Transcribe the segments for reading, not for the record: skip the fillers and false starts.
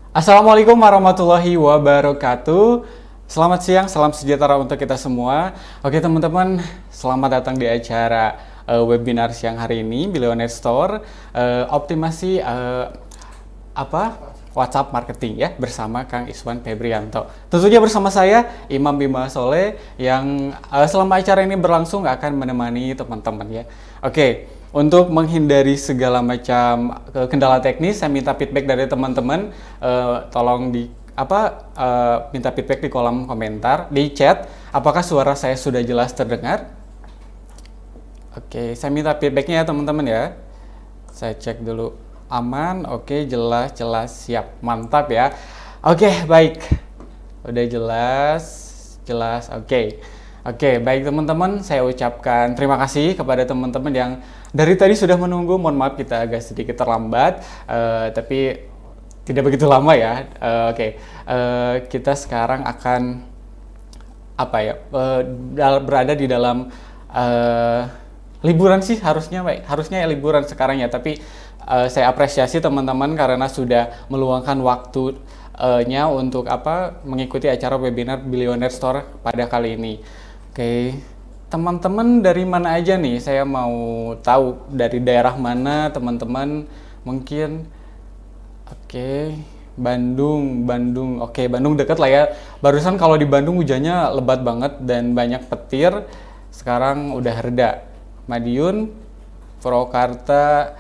Assalamualaikum warahmatullahi wabarakatuh. Selamat siang, salam sejahtera untuk kita semua. Oke teman-teman, selamat datang di acara webinar siang hari ini, Billionaire Store, optimasi WhatsApp marketing ya, bersama Kang Iswan Febrianto. Tentunya bersama saya Imam Bima Soleh yang selama acara ini berlangsung akan menemani teman-teman ya. Oke, untuk menghindari segala macam kendala teknis, saya minta feedback dari teman-teman. Tolong minta feedback di kolom komentar, di chat. Apakah suara saya sudah jelas terdengar? Oke, saya minta feedbacknya ya teman-teman ya. Saya cek dulu. Aman, oke, jelas, siap, mantap ya. Oke, baik. Udah jelas, oke. Oke, baik teman-teman, saya ucapkan terima kasih kepada teman-teman yang dari tadi sudah menunggu. Mohon maaf kita agak sedikit terlambat, tapi tidak begitu lama ya. Kita sekarang akan berada di dalam liburan sih harusnya ya liburan sekarang ya, tapi saya apresiasi teman-teman karena sudah meluangkan waktunya untuk mengikuti acara webinar Billionaire Store pada kali ini. Oke, teman-teman dari mana aja nih? Saya mau tahu dari daerah mana teman-teman mungkin. Oke, Bandung. Oke, Bandung dekat lah ya. Barusan kalau di Bandung hujannya lebat banget dan banyak petir. Sekarang udah reda. Madiun, Purwakarta,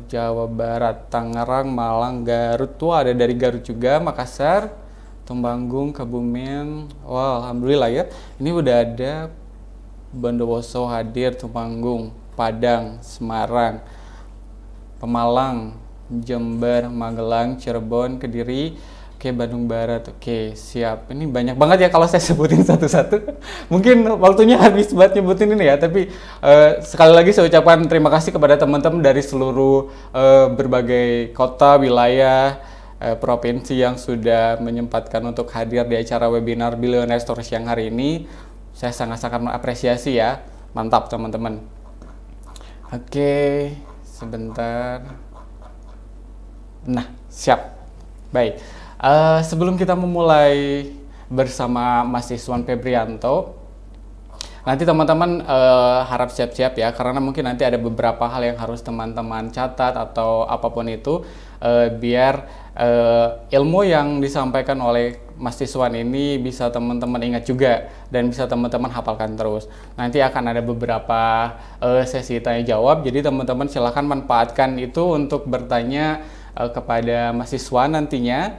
Jawa Barat, Tangerang, Malang, Garut tuh ada dari Garut juga, Makassar, Temanggung, Kebumen. Wah, alhamdulillah ya. Ini udah ada Bondowoso hadir, Temanggung, Padang, Semarang, Pemalang, Jember, Magelang, Cirebon, Kediri. Oke, Bandung Barat. Oke, siap. Ini banyak banget ya kalau saya sebutin satu-satu. Mungkin waktunya habis buat nyebutin ini ya, tapi sekali lagi saya ucapkan terima kasih kepada teman-teman dari seluruh berbagai kota, wilayah, provinsi yang sudah menyempatkan untuk hadir di acara webinar Billionaire Store siang hari ini. Saya sangat-sangat mengapresiasi ya. Mantap teman-teman. Oke, sebentar. Nah, siap. Baik. Sebelum kita memulai bersama Mas Iswan Febrianto, nanti teman-teman harap siap-siap ya, karena mungkin nanti ada beberapa hal yang harus teman-teman catat atau apapun itu, biar ilmu yang disampaikan oleh Mas Iswan ini bisa teman-teman ingat juga dan bisa teman-teman hafalkan terus. Nanti akan ada beberapa sesi tanya jawab, jadi teman-teman silahkan manfaatkan itu untuk bertanya kepada Mas Iswan nantinya.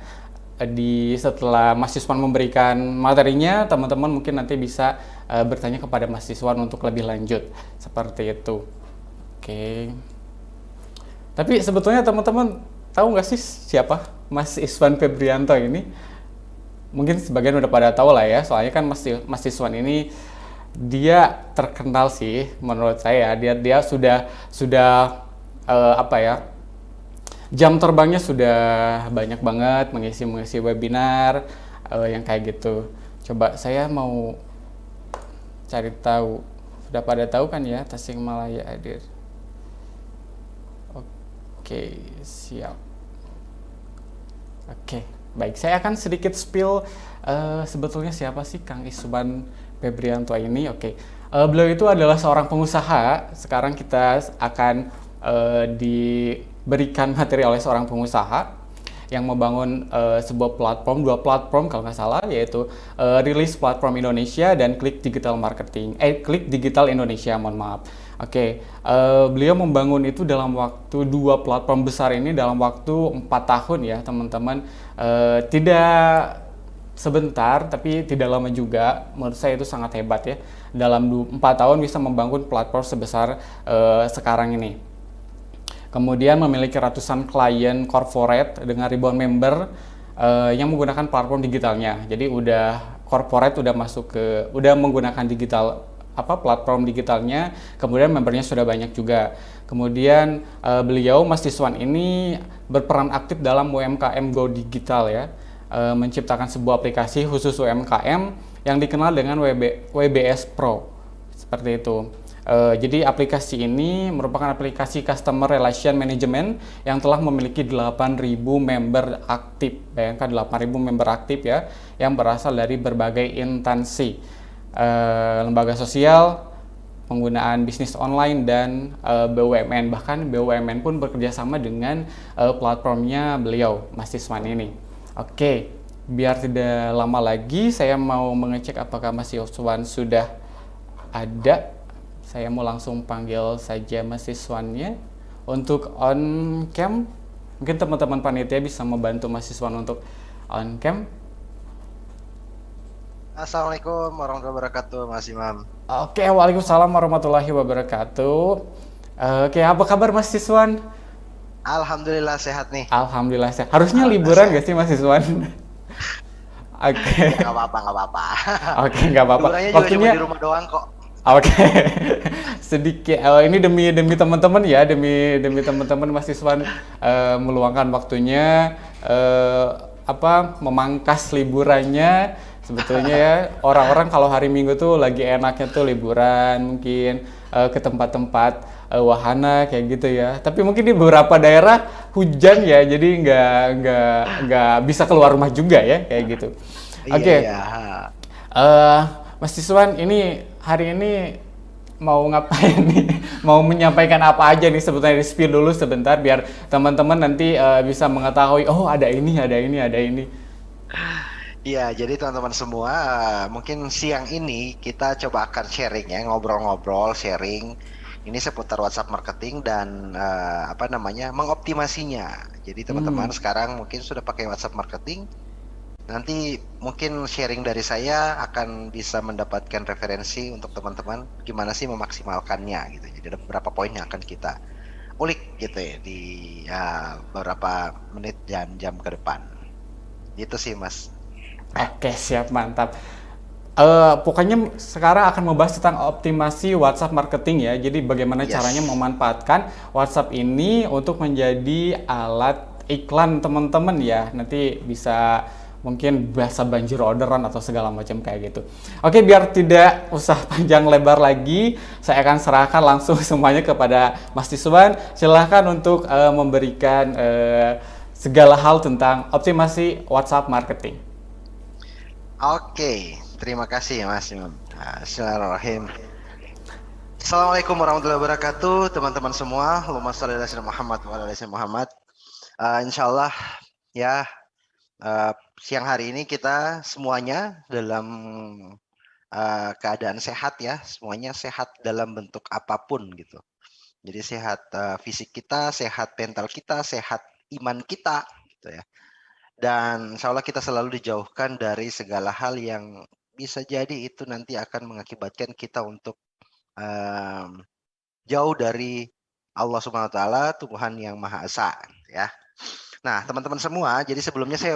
Setelah Mas Iswan memberikan materinya, teman-teman mungkin nanti bisa bertanya kepada Mas Iswan untuk lebih lanjut seperti itu. Oke. Tapi sebetulnya teman-teman tahu nggak sih siapa Mas Iswan Febrianto ini? Mungkin sebagian udah pada tahu lah ya, soalnya kan Mas Iswan ini dia terkenal sih menurut saya. Dia sudah jam terbangnya sudah banyak banget mengisi webinar yang kayak gitu. Coba saya mau cari tahu. Sudah pada tahu kan ya, Tasikmalaya hadir. Oke, siap. Oke, baik. Saya akan sedikit spill sebetulnya siapa sih Kang Iswan Febrianto ini. Oke. Beliau itu adalah seorang pengusaha. Sekarang kita akan diberikan materi oleh seorang pengusaha yang membangun sebuah platform, dua platform kalau nggak salah, yaitu Rilis Platform Indonesia dan Klik Digital Klik Digital Indonesia, mohon maaf. Oke, beliau membangun itu dalam waktu dua platform besar ini dalam waktu 4 tahun ya teman-teman. Tidak sebentar tapi tidak lama juga. Menurut saya itu sangat hebat ya, dalam 4 tahun bisa membangun platform sebesar sekarang ini. Kemudian memiliki ratusan klien corporate dengan ribuan member yang menggunakan platform digitalnya. Jadi corporate udah menggunakan platform digitalnya. Kemudian membernya sudah banyak juga. Kemudian beliau Mas Iswan ini berperan aktif dalam UMKM Go Digital ya, menciptakan sebuah aplikasi khusus UMKM yang dikenal dengan WBS Pro seperti itu. Jadi aplikasi ini merupakan aplikasi Customer Relation Management yang telah memiliki 8.000 member aktif. Bayangkan 8.000 member aktif ya, yang berasal dari berbagai instansi, lembaga sosial, penggunaan bisnis online, dan BUMN. Bahkan BUMN pun bekerja sama dengan platformnya beliau, Mas Iswan ini. Oke, biar tidak lama lagi, saya mau mengecek apakah Mas Iswan sudah ada. Saya mau langsung panggil saja mahasiswanya untuk on cam. Mungkin teman-teman panitia bisa membantu mahasiswa untuk on cam. Assalamualaikum warahmatullahi wabarakatuh, Mas Imam. Oke, waalaikumsalam warahmatullahi wabarakatuh. Oke, apa kabar Mas Siswan? Alhamdulillah sehat nih. Alhamdulillah sehat. Harusnya Alhamdulillah liburan sehat. gak sih Mas Siswan? Oke, Ya nggak apa-apa, nggak apa-apa. oke, nggak apa-apa. Liburannya juga cuma Waktunya di rumah doang kok. oke. Sedikit ini demi demi teman-teman ya, demi teman-teman mahasiswa, meluangkan waktunya, memangkas liburannya. Sebetulnya ya, orang-orang kalau hari Minggu tuh lagi enaknya tuh liburan, mungkin ke tempat-tempat wahana kayak gitu ya. Tapi mungkin di beberapa daerah hujan ya, jadi nggak bisa keluar rumah juga ya kayak gitu. Iya, Oke. iya. Eh, Mas Tiswan, ini hari ini mau ngapain nih? Mau menyampaikan apa aja nih, sebetulnya di spill dulu sebentar biar teman-teman nanti bisa mengetahui, oh ada ini, ada ini, ada ini. Iya, jadi teman-teman semua, mungkin siang ini kita coba akan sharing ya, ngobrol-ngobrol, sharing. Ini seputar WhatsApp marketing dan apa namanya, mengoptimasinya. Jadi teman-teman Hmm. sekarang mungkin sudah pakai WhatsApp marketing. Nanti mungkin sharing dari saya akan bisa mendapatkan referensi untuk teman-teman gimana sih memaksimalkannya gitu. Jadi ada beberapa poin yang akan kita ulik gitu ya di beberapa menit dan jam ke depan. Gitu sih Mas. Oke, siap, mantap. Pokoknya sekarang akan membahas tentang optimasi WhatsApp marketing ya. Jadi bagaimana caranya Yes. memanfaatkan WhatsApp ini untuk menjadi alat iklan teman-teman ya. Nanti bisa mungkin bahasa banjir orderan atau segala macam kayak gitu. Oke, biar tidak usah panjang lebar lagi, saya akan serahkan langsung semuanya kepada Mas Tiswan. Silahkan untuk memberikan segala hal tentang optimasi WhatsApp marketing. Oke, terima kasih ya Mas Imam. Bismillahirrahmanirrahim. Assalamualaikum warahmatullahi wabarakatuh, teman-teman semua. Allahumma shalli ala sayyidina Muhammad wa ala ali sayyidina Muhammad. Insyaallah ya, siang hari ini kita semuanya dalam keadaan sehat ya, semuanya sehat dalam bentuk apapun gitu. Jadi sehat fisik kita, sehat mental kita, sehat iman kita gitu ya. Dan insya Allah kita selalu dijauhkan dari segala hal yang bisa jadi itu nanti akan mengakibatkan kita untuk um, jauh dari Allah Subhanahu wa taala, Tuhan yang Maha Esa ya. Nah, teman-teman semua, jadi sebelumnya saya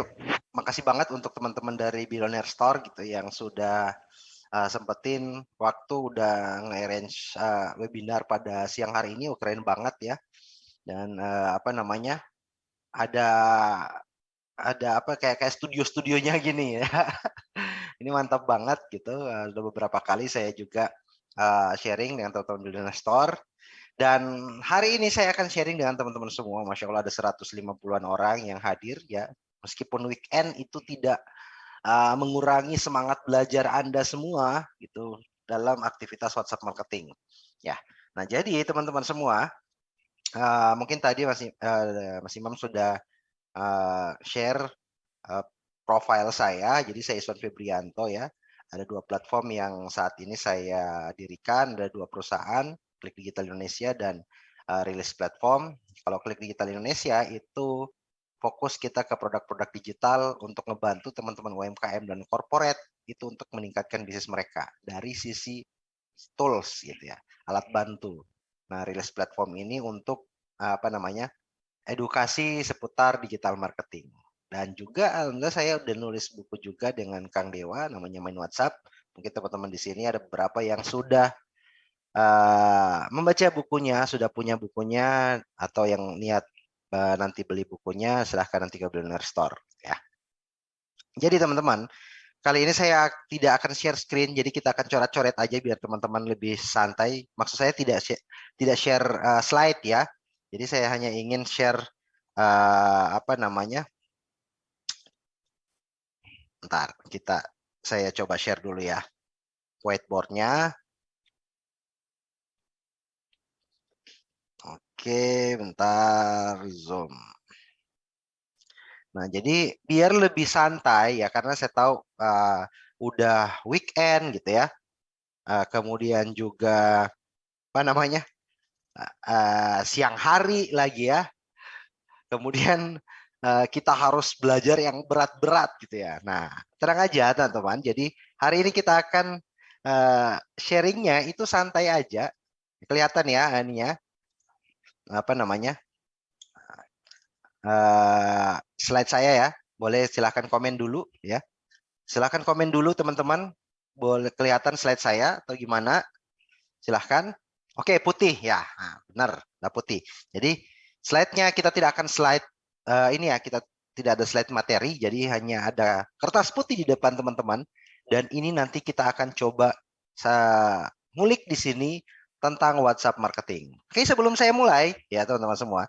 makasih banget untuk teman-teman dari Billionaire Store gitu yang sudah sempetin waktu udah nge-arrange webinar pada siang hari ini. Keren banget ya. Dan apa namanya? Ada apa kayak studio-studionya gini ya. Ini mantap banget gitu. Udah beberapa kali saya juga sharing dengan teman-teman Billionaire Store. Dan hari ini saya akan sharing dengan teman-teman semua. Masya Allah ada 150-an orang yang hadir ya. Meskipun weekend itu tidak mengurangi semangat belajar Anda semua gitu dalam aktivitas WhatsApp marketing. Ya. Nah, jadi teman-teman semua, mungkin tadi Mas Imam sudah share profile saya. Jadi saya Iswan Febrianto ya. Ada 2 platform yang saat ini saya dirikan, ada 2 perusahaan, Klik Digital Indonesia dan Rilis Platform. Kalau Klik Digital Indonesia itu fokus kita ke produk-produk digital untuk ngebantu teman-teman UMKM dan corporate itu untuk meningkatkan bisnis mereka dari sisi tools gitu ya, alat bantu. Nah, Rilis Platform ini untuk apa namanya? Edukasi seputar digital marketing. Dan juga alhamdulillah saya udah nulis buku juga dengan Kang Dewa namanya Main WhatsApp. Mungkin teman-teman di sini ada beberapa yang sudah membaca bukunya, sudah punya bukunya atau yang niat nanti beli bukunya silahkan nanti ke Billionaire Store ya. Jadi teman-teman, Kali ini saya tidak akan share screen, jadi kita akan coret-coret aja biar teman-teman lebih santai. Maksud saya tidak share slide ya. Jadi saya hanya ingin share apa namanya? Bentar, saya coba share dulu ya whiteboardnya. Oke, bentar zoom. Nah, jadi biar lebih santai ya, karena saya tahu udah weekend gitu ya. Kemudian juga apa namanya siang hari lagi ya. Kemudian kita harus belajar yang berat-berat gitu ya. Nah, tenang aja teman-teman. Jadi hari ini kita akan sharingnya itu santai aja. Kelihatan ya ini ya apa namanya slide saya ya. Boleh silahkan komen dulu ya. Silahkan komen dulu teman-teman. Boleh kelihatan slide saya atau gimana? Silahkan. Oke, putih ya. Nah, benar, nah putih. Jadi slide-nya kita tidak akan slide ini ya, kita tidak ada slide materi, jadi hanya ada kertas putih di depan teman-teman. Dan ini nanti kita akan coba ngulik di sini tentang WhatsApp marketing. Oke, sebelum saya mulai ya teman-teman semua,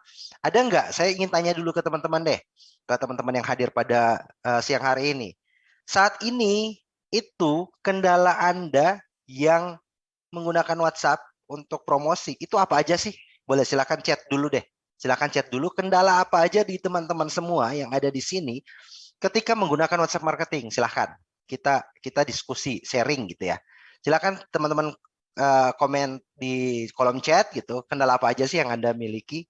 ada nggak? Saya ingin tanya dulu ke teman-teman deh, ke teman-teman yang hadir pada siang hari ini. Saat ini itu kendala Anda yang menggunakan WhatsApp untuk promosi itu apa aja sih? Boleh silakan chat dulu deh. Silakan chat dulu kendala apa aja di teman-teman semua yang ada di sini ketika menggunakan WhatsApp marketing. Silakan. Kita diskusi, sharing gitu ya. Silakan teman-teman komen di kolom chat gitu. Kendala apa aja sih yang Anda miliki?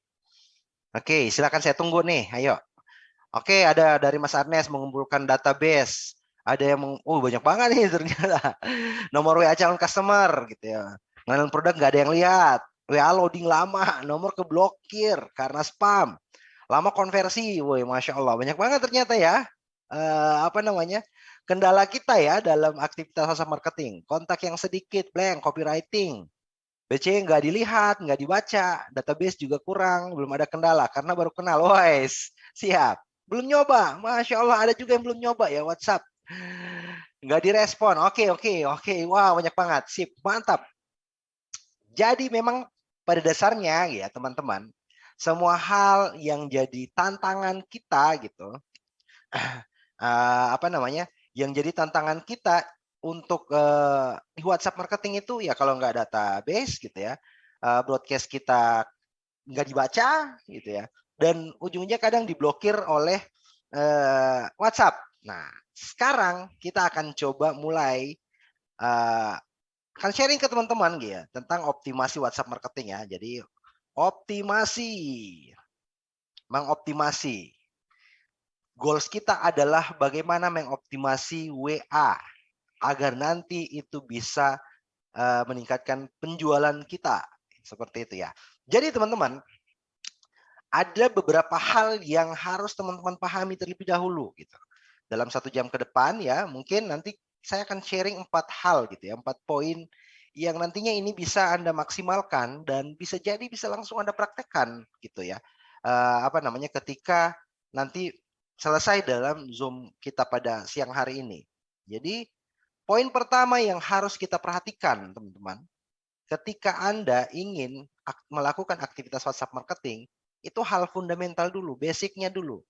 Oke, silakan saya tunggu nih. Ayo. Oke, ada dari Mas Arnes mengumpulkan database. Ada yang banyak banget nih ternyata. Nomor WA calon customer gitu ya. Ngelain produk nggak ada yang lihat. WA loading lama, nomor keblokir karena spam. Lama konversi, woi masya Allah banyak banget ternyata ya. Apa namanya? Kendala kita ya dalam aktivitas WhatsApp marketing. Kontak yang sedikit, blank, copywriting. BC nggak dilihat, nggak dibaca, database juga kurang, belum ada kendala karena baru kenal. Wais, siap. Belum nyoba, masya Allah ada juga yang belum nyoba ya WhatsApp. Nggak direspon. Oke. Wah banyak banget. Sip, mantap. Jadi memang pada dasarnya ya teman-teman, semua hal yang jadi tantangan kita gitu, apa namanya, yang jadi tantangan kita untuk di WhatsApp marketing itu ya kalau nggak database gitu ya, broadcast kita nggak dibaca gitu ya, dan ujungnya kadang diblokir oleh WhatsApp. Nah, sekarang kita akan coba mulai akan sharing ke teman-teman gitu ya tentang optimasi WhatsApp marketing ya. Jadi optimasi, mengoptimasi. Goals kita adalah bagaimana mengoptimasi WA agar nanti itu bisa meningkatkan penjualan kita. Seperti itu ya. Jadi teman-teman, ada beberapa hal yang harus teman-teman pahami terlebih dahulu gitu. Dalam 1 jam ke depan ya, mungkin nanti saya akan sharing 4 hal gitu ya, 4 poin yang nantinya ini bisa Anda maksimalkan dan bisa jadi bisa langsung Anda praktekkan gitu ya. Apa namanya ketika nanti selesai dalam Zoom kita pada siang hari ini. Jadi poin pertama yang harus kita perhatikan teman-teman, ketika Anda ingin melakukan aktivitas WhatsApp marketing, itu hal fundamental dulu, basicnya dulu.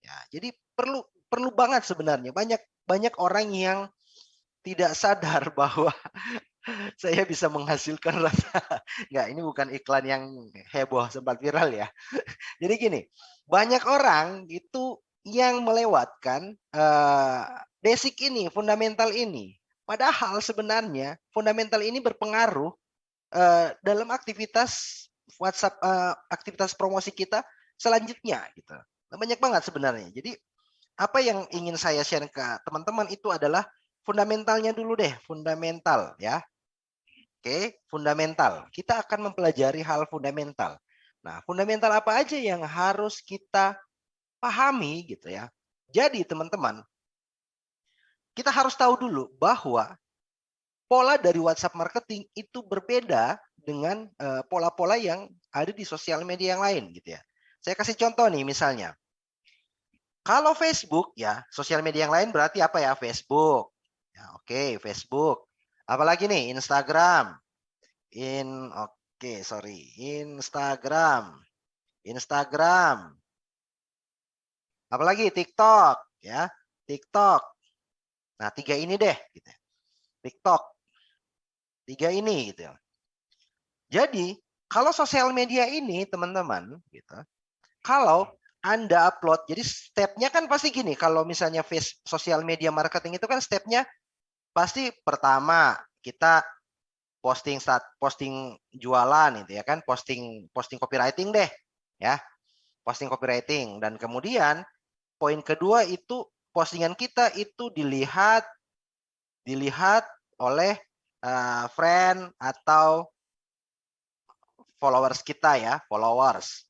Ya, jadi perlu perlu banget sebenarnya. Banyak orang yang tidak sadar bahwa saya bisa menghasilkan rasa. Enggak, ini bukan iklan yang heboh sempat viral ya. Jadi gini, banyak orang itu yang melewatkan basic ini, fundamental ini. Padahal sebenarnya fundamental ini berpengaruh dalam aktivitas WhatsApp, aktivitas promosi kita selanjutnya gitu. Nah, banyak banget sebenarnya. Jadi apa yang ingin saya share ke teman-teman itu adalah fundamentalnya dulu deh, fundamental ya. Oke, fundamental. Kita akan mempelajari hal fundamental. Nah, fundamental apa aja yang harus kita pahami gitu ya. Jadi teman-teman, kita harus tahu dulu bahwa pola dari WhatsApp marketing itu berbeda dengan pola-pola yang ada di sosial media yang lain gitu ya. Saya kasih contoh nih misalnya. Kalau Facebook ya, sosial media yang lain berarti apa ya? Facebook. Ya, oke, Facebook. Apalagi nih? Instagram. Instagram. Instagram. Apalagi TikTok, ya. TikTok. Nah, 3 ini deh gitu. TikTok. 3 ini gitu. Jadi, kalau sosial media ini teman-teman gitu, kalau Anda upload, jadi stepnya kan pasti gini, kalau misalnya sosial media marketing itu kan stepnya pasti pertama kita posting jualan itu ya kan, posting copywriting deh ya, posting copywriting, dan kemudian poin kedua itu postingan kita itu dilihat oleh friend atau followers kita ya, followers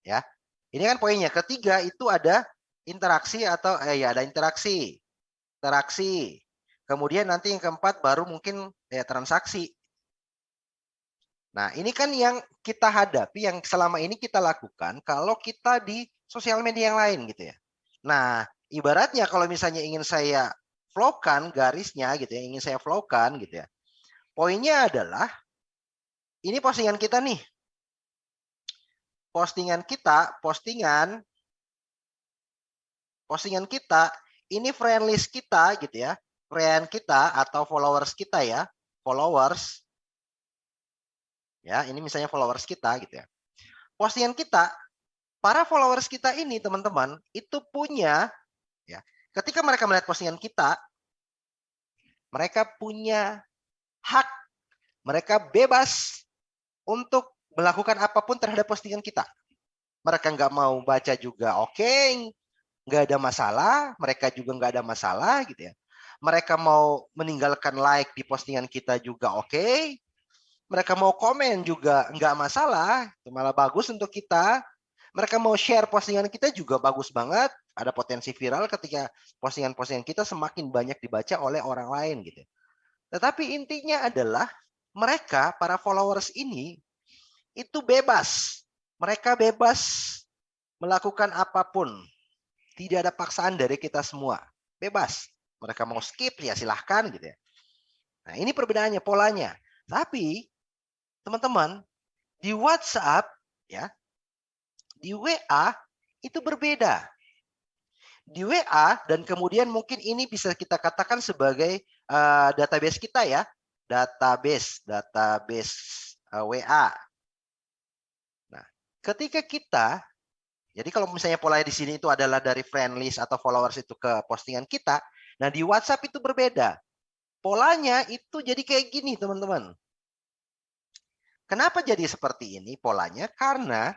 ya. Ini kan poinnya. Ketiga itu ada interaksi atau ada interaksi. Kemudian nanti yang keempat baru mungkin transaksi. Nah, ini kan yang kita hadapi, yang selama ini kita lakukan kalau kita di sosial media yang lain gitu ya. Nah, ibaratnya kalau misalnya ingin saya flowkan garisnya gitu ya, ingin saya flowkan gitu ya. Poinnya adalah ini postingan kita nih. Postingan kita, ini friend list kita gitu ya. Friend kita atau followers kita ya. Followers. Ya, ini misalnya followers kita gitu ya. Postingan kita, para followers kita ini teman-teman, itu punya ya. Ketika mereka melihat postingan kita, mereka punya hak, mereka bebas untuk melakukan apapun terhadap postingan kita. Mereka nggak mau baca juga oke, nggak ada masalah, mereka juga nggak ada masalah gitu ya. Mereka mau meninggalkan like di postingan kita juga oke. Mereka mau komen juga nggak masalah, itu malah bagus untuk kita. Mereka mau share postingan kita juga bagus banget, ada potensi viral ketika postingan-postingan kita semakin banyak dibaca oleh orang lain gitu. Tetapi intinya adalah mereka, para followers ini, itu bebas. Mereka bebas melakukan apapun. Tidak ada paksaan dari kita semua. Bebas. Mereka mau skip ya silahkan gitu ya. Nah, ini perbedaannya, polanya. Tapi teman-teman, di WhatsApp ya, di WA itu berbeda. Di WA dan kemudian mungkin ini bisa kita katakan sebagai database kita ya, database WA. Nah, ketika kita, jadi kalau misalnya polanya di sini itu adalah dari friend list atau followers itu ke postingan kita, nah di WhatsApp itu berbeda. Polanya itu jadi kayak gini teman-teman. Kenapa jadi seperti ini polanya? Karena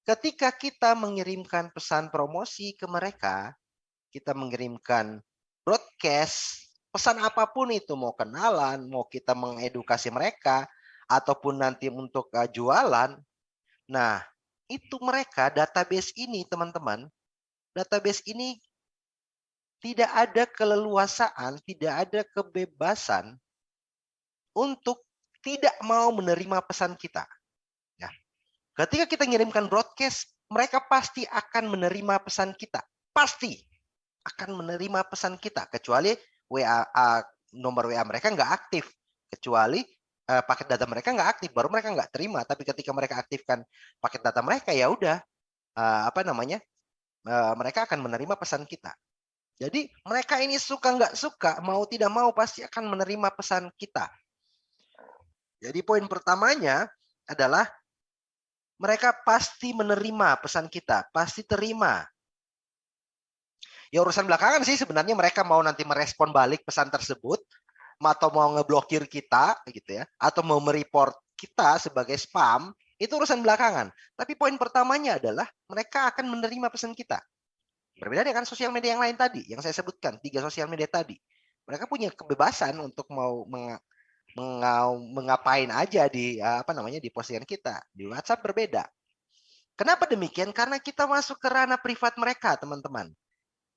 ketika kita mengirimkan pesan promosi ke mereka, kita mengirimkan broadcast, pesan apapun itu, mau kenalan, mau kita mengedukasi mereka, ataupun nanti untuk jualan. Nah, itu mereka, database ini teman-teman, database ini tidak ada keleluasaan, tidak ada kebebasan untuk tidak mau menerima pesan kita. Ya. Ketika kita ngirimkan broadcast, mereka pasti akan menerima pesan kita. Pasti akan menerima pesan kita. Kecuali WA, nomor WA mereka nggak aktif. Kecuali paket data mereka nggak aktif, baru mereka nggak terima. Tapi ketika mereka aktifkan paket data mereka, ya udah, mereka akan menerima pesan kita. Jadi mereka ini suka nggak suka, mau tidak mau pasti akan menerima pesan kita. Jadi poin pertamanya adalah mereka pasti menerima pesan kita, pasti terima. Ya urusan belakangan sih sebenarnya mereka mau nanti merespon balik pesan tersebut, atau mau ngeblokir kita gitu ya, atau mau mereport kita sebagai spam, itu urusan belakangan. Tapi poin pertamanya adalah mereka akan menerima pesan kita. Berbeda dengan sosial media yang lain tadi, yang saya sebutkan, 3 sosial media tadi. Mereka punya kebebasan untuk mau mengapain aja di di postingan kita. Di WhatsApp berbeda. Kenapa demikian? Karena kita masuk ke ranah privat mereka, teman-teman.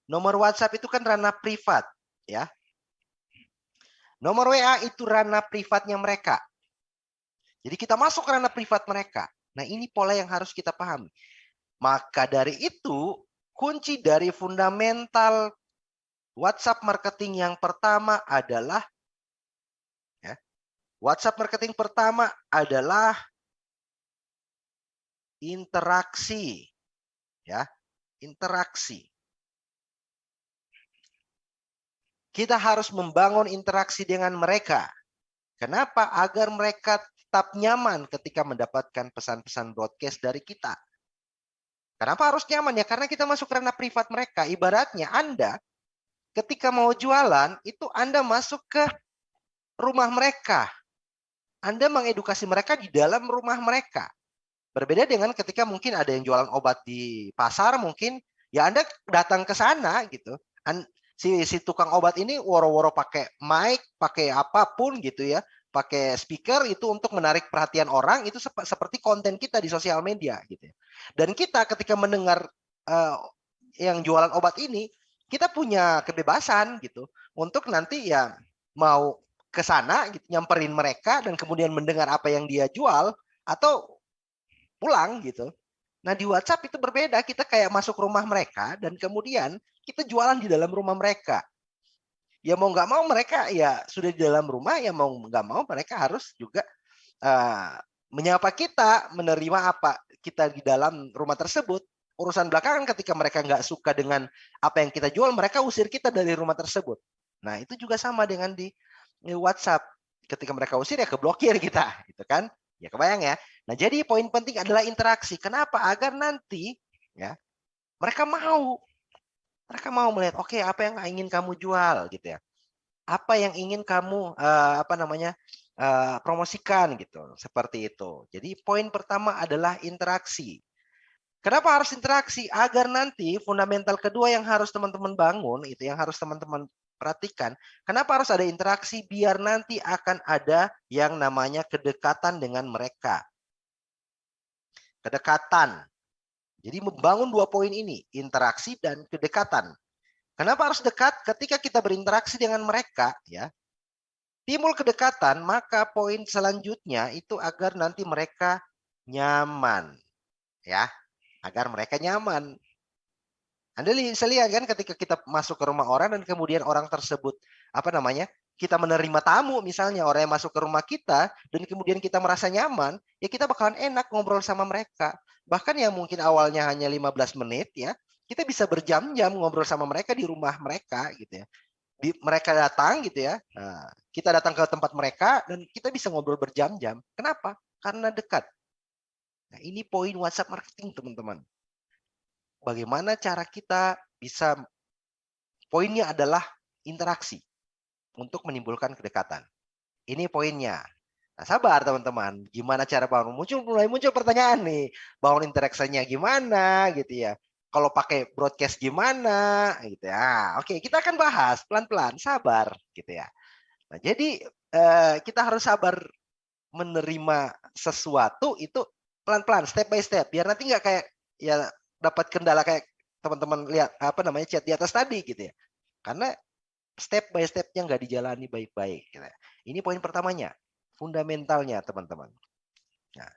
Nomor WhatsApp itu kan ranah privat, ya. Nomor WA itu ranah privatnya mereka. Jadi kita masuk ke ranah privat mereka. Nah, ini pola yang harus kita pahami. Maka dari itu, kunci dari fundamental WhatsApp marketing yang pertama adalah ya, WhatsApp marketing pertama adalah interaksi, ya, interaksi. Kita harus membangun interaksi dengan mereka. Kenapa? Agar mereka tetap nyaman ketika mendapatkan pesan-pesan broadcast dari kita. Kenapa harus nyaman ya? Karena kita masuk ranah privat mereka. Ibaratnya Anda ketika mau jualan, itu Anda masuk ke rumah mereka. Anda mengedukasi mereka di dalam rumah mereka. Berbeda dengan ketika mungkin ada yang jualan obat di pasar, mungkin ya Anda datang ke sana gitu. Si tukang obat ini woro-woro pakai mic, pakai apapun gitu ya, pakai speaker itu untuk menarik perhatian orang, itu seperti konten kita di sosial media gitu ya. Dan kita ketika mendengar yang jualan obat ini, kita punya kebebasan gitu untuk nanti ya mau ke sana gitu, nyamperin mereka dan kemudian mendengar apa yang dia jual atau pulang gitu. Nah di WhatsApp itu berbeda, kita kayak masuk rumah mereka dan kemudian kita jualan di dalam rumah mereka. Ya mau nggak mau mereka ya sudah di dalam rumah, ya mau nggak mau mereka harus juga menyapa kita, menerima apa kita di dalam rumah tersebut. Urusan belakangan ketika mereka nggak suka dengan apa yang kita jual, mereka usir kita dari rumah tersebut. Nah itu juga sama dengan di WhatsApp. Ketika mereka usir ya keblokir kita, gitu kan? Ya kebayang ya. Nah jadi poin penting adalah interaksi. Kenapa? Agar nanti ya mereka mau melihat, oke, apa yang ingin kamu jual gitu ya. Apa yang ingin kamu promosikan gitu, seperti itu. Jadi poin pertama adalah interaksi. Kenapa harus interaksi? Agar nanti fundamental kedua yang harus teman-teman bangun, itu yang harus teman-teman perhatikan. Kenapa harus ada interaksi? Biar nanti akan ada yang namanya kedekatan dengan mereka. Kedekatan. Jadi membangun dua poin ini, interaksi dan kedekatan. Kenapa harus dekat? Ketika kita berinteraksi dengan mereka, ya, timbul kedekatan, maka poin selanjutnya itu agar nanti mereka nyaman, ya, agar mereka nyaman. Anda bisa lihat kan ketika kita masuk ke rumah orang dan kemudian orang tersebut kita menerima tamu, misalnya orang yang masuk ke rumah kita dan kemudian kita merasa nyaman, ya kita bakalan enak ngobrol sama mereka. Bahkan yang mungkin awalnya hanya 15 menit ya, kita bisa berjam-jam ngobrol sama mereka di rumah mereka gitu ya. Mereka datang gitu ya. Nah, kita datang ke tempat mereka dan kita bisa ngobrol berjam-jam. Kenapa? Karena dekat. Nah, ini poin WhatsApp marketing, teman-teman. Bagaimana cara kita bisa, poinnya adalah interaksi untuk menimbulkan kedekatan. Ini poinnya. Nah, sabar teman-teman. Gimana cara bangun? Mulai muncul pertanyaan nih. Bangun interaksinya gimana gitu ya. Kalau pakai broadcast gimana gitu ya. Oke, kita akan bahas pelan-pelan, sabar gitu ya. Nah, jadi kita harus sabar menerima sesuatu itu pelan-pelan, step by step. Biar nanti nggak kayak ya dapat kendala kayak teman-teman lihat chat di atas tadi gitu ya. Karena step by stepnya nggak dijalani baik-baik. Gitu. Ini poin pertamanya, fundamentalnya teman-teman. Nah,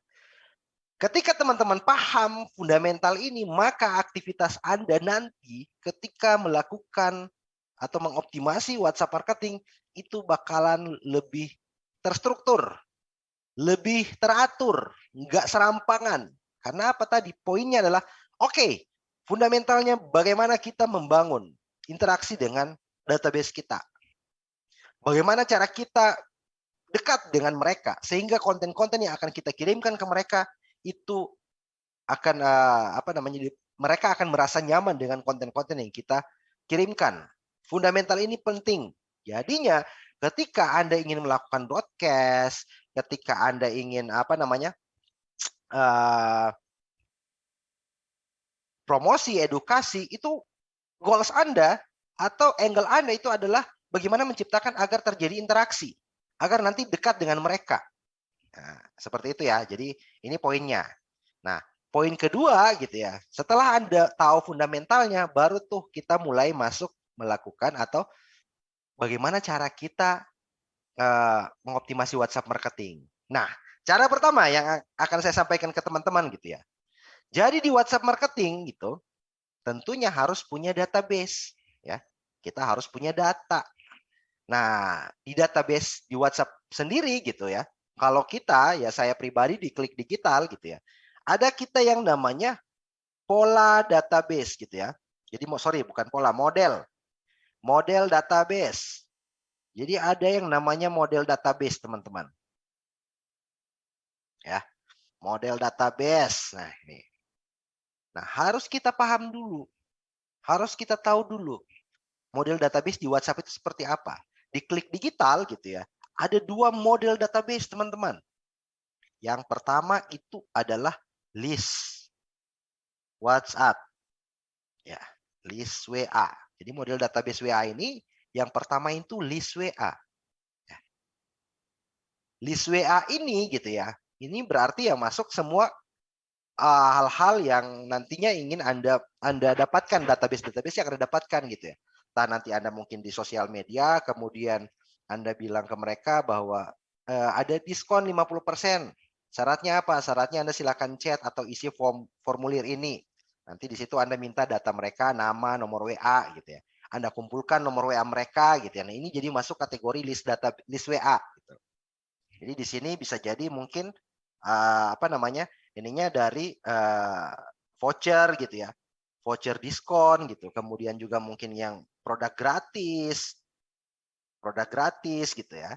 ketika teman-teman paham fundamental ini, maka aktivitas Anda nanti ketika melakukan atau mengoptimasi WhatsApp marketing itu bakalan lebih terstruktur, lebih teratur, nggak serampangan. Karena apa tadi? Poinnya adalah, oke, fundamentalnya bagaimana kita membangun interaksi dengan database kita. Bagaimana cara kita dekat dengan mereka, sehingga konten-konten yang akan kita kirimkan ke mereka itu akan mereka akan merasa nyaman dengan konten-konten yang kita kirimkan. Fundamental ini penting. Jadinya ketika Anda ingin melakukan broadcast, ketika Anda ingin promosi, edukasi, itu goals Anda atau angle Anda itu adalah bagaimana menciptakan agar terjadi interaksi, agar nanti dekat dengan mereka. Nah, seperti itu ya. Jadi ini poinnya. Nah, poin kedua gitu ya. Setelah Anda tahu fundamentalnya, baru tuh kita mulai masuk melakukan atau bagaimana cara kita mengoptimasi WhatsApp marketing. Nah, cara pertama yang akan saya sampaikan ke teman-teman gitu ya. Jadi di WhatsApp marketing gitu, tentunya harus punya database ya. Kita harus punya data. Nah, di database di WhatsApp sendiri gitu ya. Kalau kita ya saya pribadi di Klik Digital gitu ya. Ada kita yang namanya pola database gitu ya. Jadi sorry bukan pola, model database. Jadi ada yang namanya model database teman-teman. Ya, model database. Nah, ini. Nah, harus kita paham dulu. Harus kita tahu dulu model database di WhatsApp itu seperti apa. Di Klik Digital gitu ya. Ada 2 model database teman-teman. Yang pertama itu adalah list WhatsApp. Ya, list WA. Jadi model database WA ini yang pertama itu list WA. Ya. List WA ini gitu ya. Ini berarti yang masuk semua hal-hal yang nantinya ingin Anda dapatkan, database-database yang Anda dapatkan gitu ya. Entah nanti Anda mungkin di sosial media, kemudian Anda bilang ke mereka bahwa ada diskon 50%. Syaratnya apa? Syaratnya Anda silakan chat atau isi formulir ini. Nanti di situ Anda minta data mereka, nama, nomor WA gitu ya. Anda kumpulkan nomor WA mereka gitu ya. Nah, ini jadi masuk kategori list WA gitu. Jadi di sini bisa jadi mungkin apa namanya? Ininya dari voucher gitu ya. Voucher diskon gitu. Kemudian juga mungkin yang produk gratis gitu ya.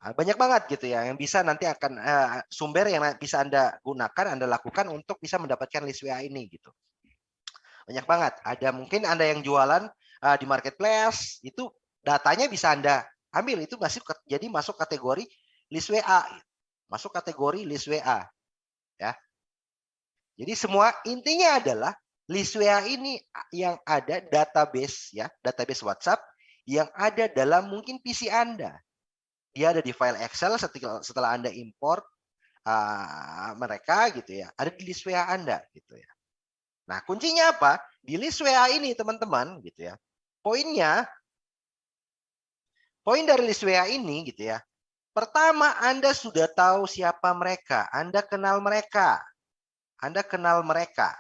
Banyak banget gitu ya yang bisa nanti akan sumber yang bisa Anda gunakan, Anda lakukan untuk bisa mendapatkan list WA ini gitu. Banyak banget. Ada mungkin Anda yang jualan di marketplace, itu datanya bisa Anda ambil, itu jadi masuk kategori list WA. Masuk kategori list WA ya. Jadi semua intinya adalah list WA ini yang ada database ya, database WhatsApp yang ada dalam mungkin PC Anda. Dia ada di file Excel setelah Anda import mereka gitu ya, ada di list WA Anda gitu ya. Nah, kuncinya apa? Di list WA ini teman-teman gitu ya. Poin dari list WA ini gitu ya. Pertama, Anda sudah tahu siapa mereka, Anda kenal mereka. Anda kenal mereka.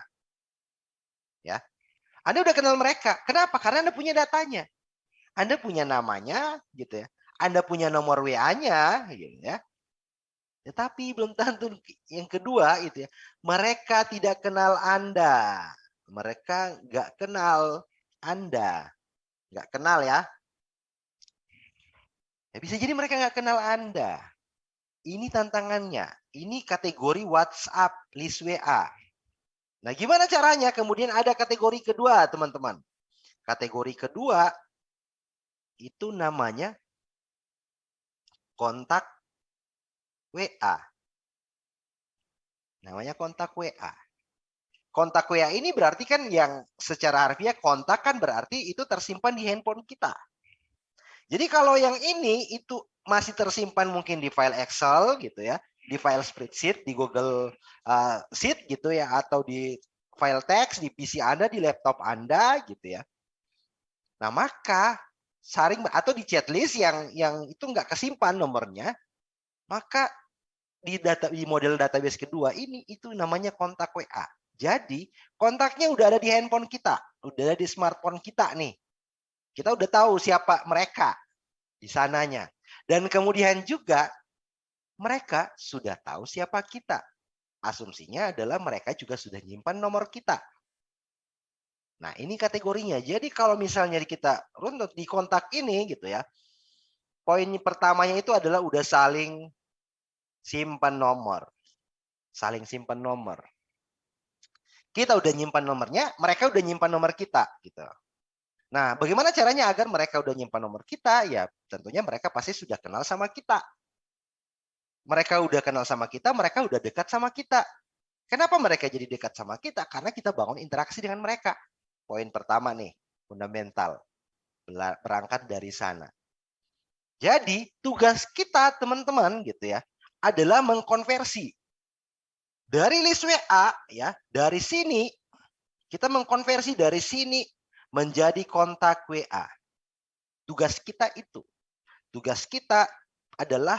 Ya. Anda udah kenal mereka. Kenapa? Karena Anda punya datanya. Anda punya namanya gitu ya. Anda punya nomor WA-nya gitu ya. Tetapi belum tentu yang kedua itu ya. Mereka tidak kenal Anda. Mereka nggak kenal Anda. Nggak kenal ya. Ya bisa jadi mereka nggak kenal Anda. Ini tantangannya. Ini kategori WhatsApp list WA. Nah, gimana caranya? Kemudian ada kategori kedua, teman-teman. Kategori kedua itu namanya kontak WA. Namanya kontak WA. Kontak WA ini berarti kan yang secara harfiah kontak kan berarti itu tersimpan di handphone kita. Jadi kalau yang ini itu masih tersimpan mungkin di file Excel gitu ya, di file spreadsheet, di Google Sheet gitu ya, atau di file teks di PC Anda, di laptop Anda gitu ya. Nah, maka saring atau di chat list yang itu nggak kesimpan nomornya, maka di model database kedua ini itu namanya kontak WA. Jadi kontaknya udah ada di handphone kita, udah ada di smartphone kita nih. Kita udah tahu siapa mereka di sananya. Dan kemudian juga mereka sudah tahu siapa kita. Asumsinya adalah mereka juga sudah nyimpan nomor kita. Nah, ini kategorinya. Jadi kalau misalnya kita runtut di kontak ini gitu ya. Poin pertamanya itu adalah udah saling simpan nomor. Saling simpan nomor. Kita udah nyimpan nomornya, mereka udah nyimpan nomor kita gitu. Nah, bagaimana caranya agar mereka udah nyimpan nomor kita? Ya, tentunya mereka pasti sudah kenal sama kita. Mereka udah kenal sama kita, mereka udah dekat sama kita. Kenapa mereka jadi dekat sama kita? Karena kita bangun interaksi dengan mereka. Poin pertama nih, fundamental. Berangkat dari sana. Jadi, tugas kita teman-teman gitu ya, adalah mengkonversi dari list WA ya, dari sini kita mengkonversi dari sini menjadi kontak WA. Tugas kita itu. Tugas kita adalah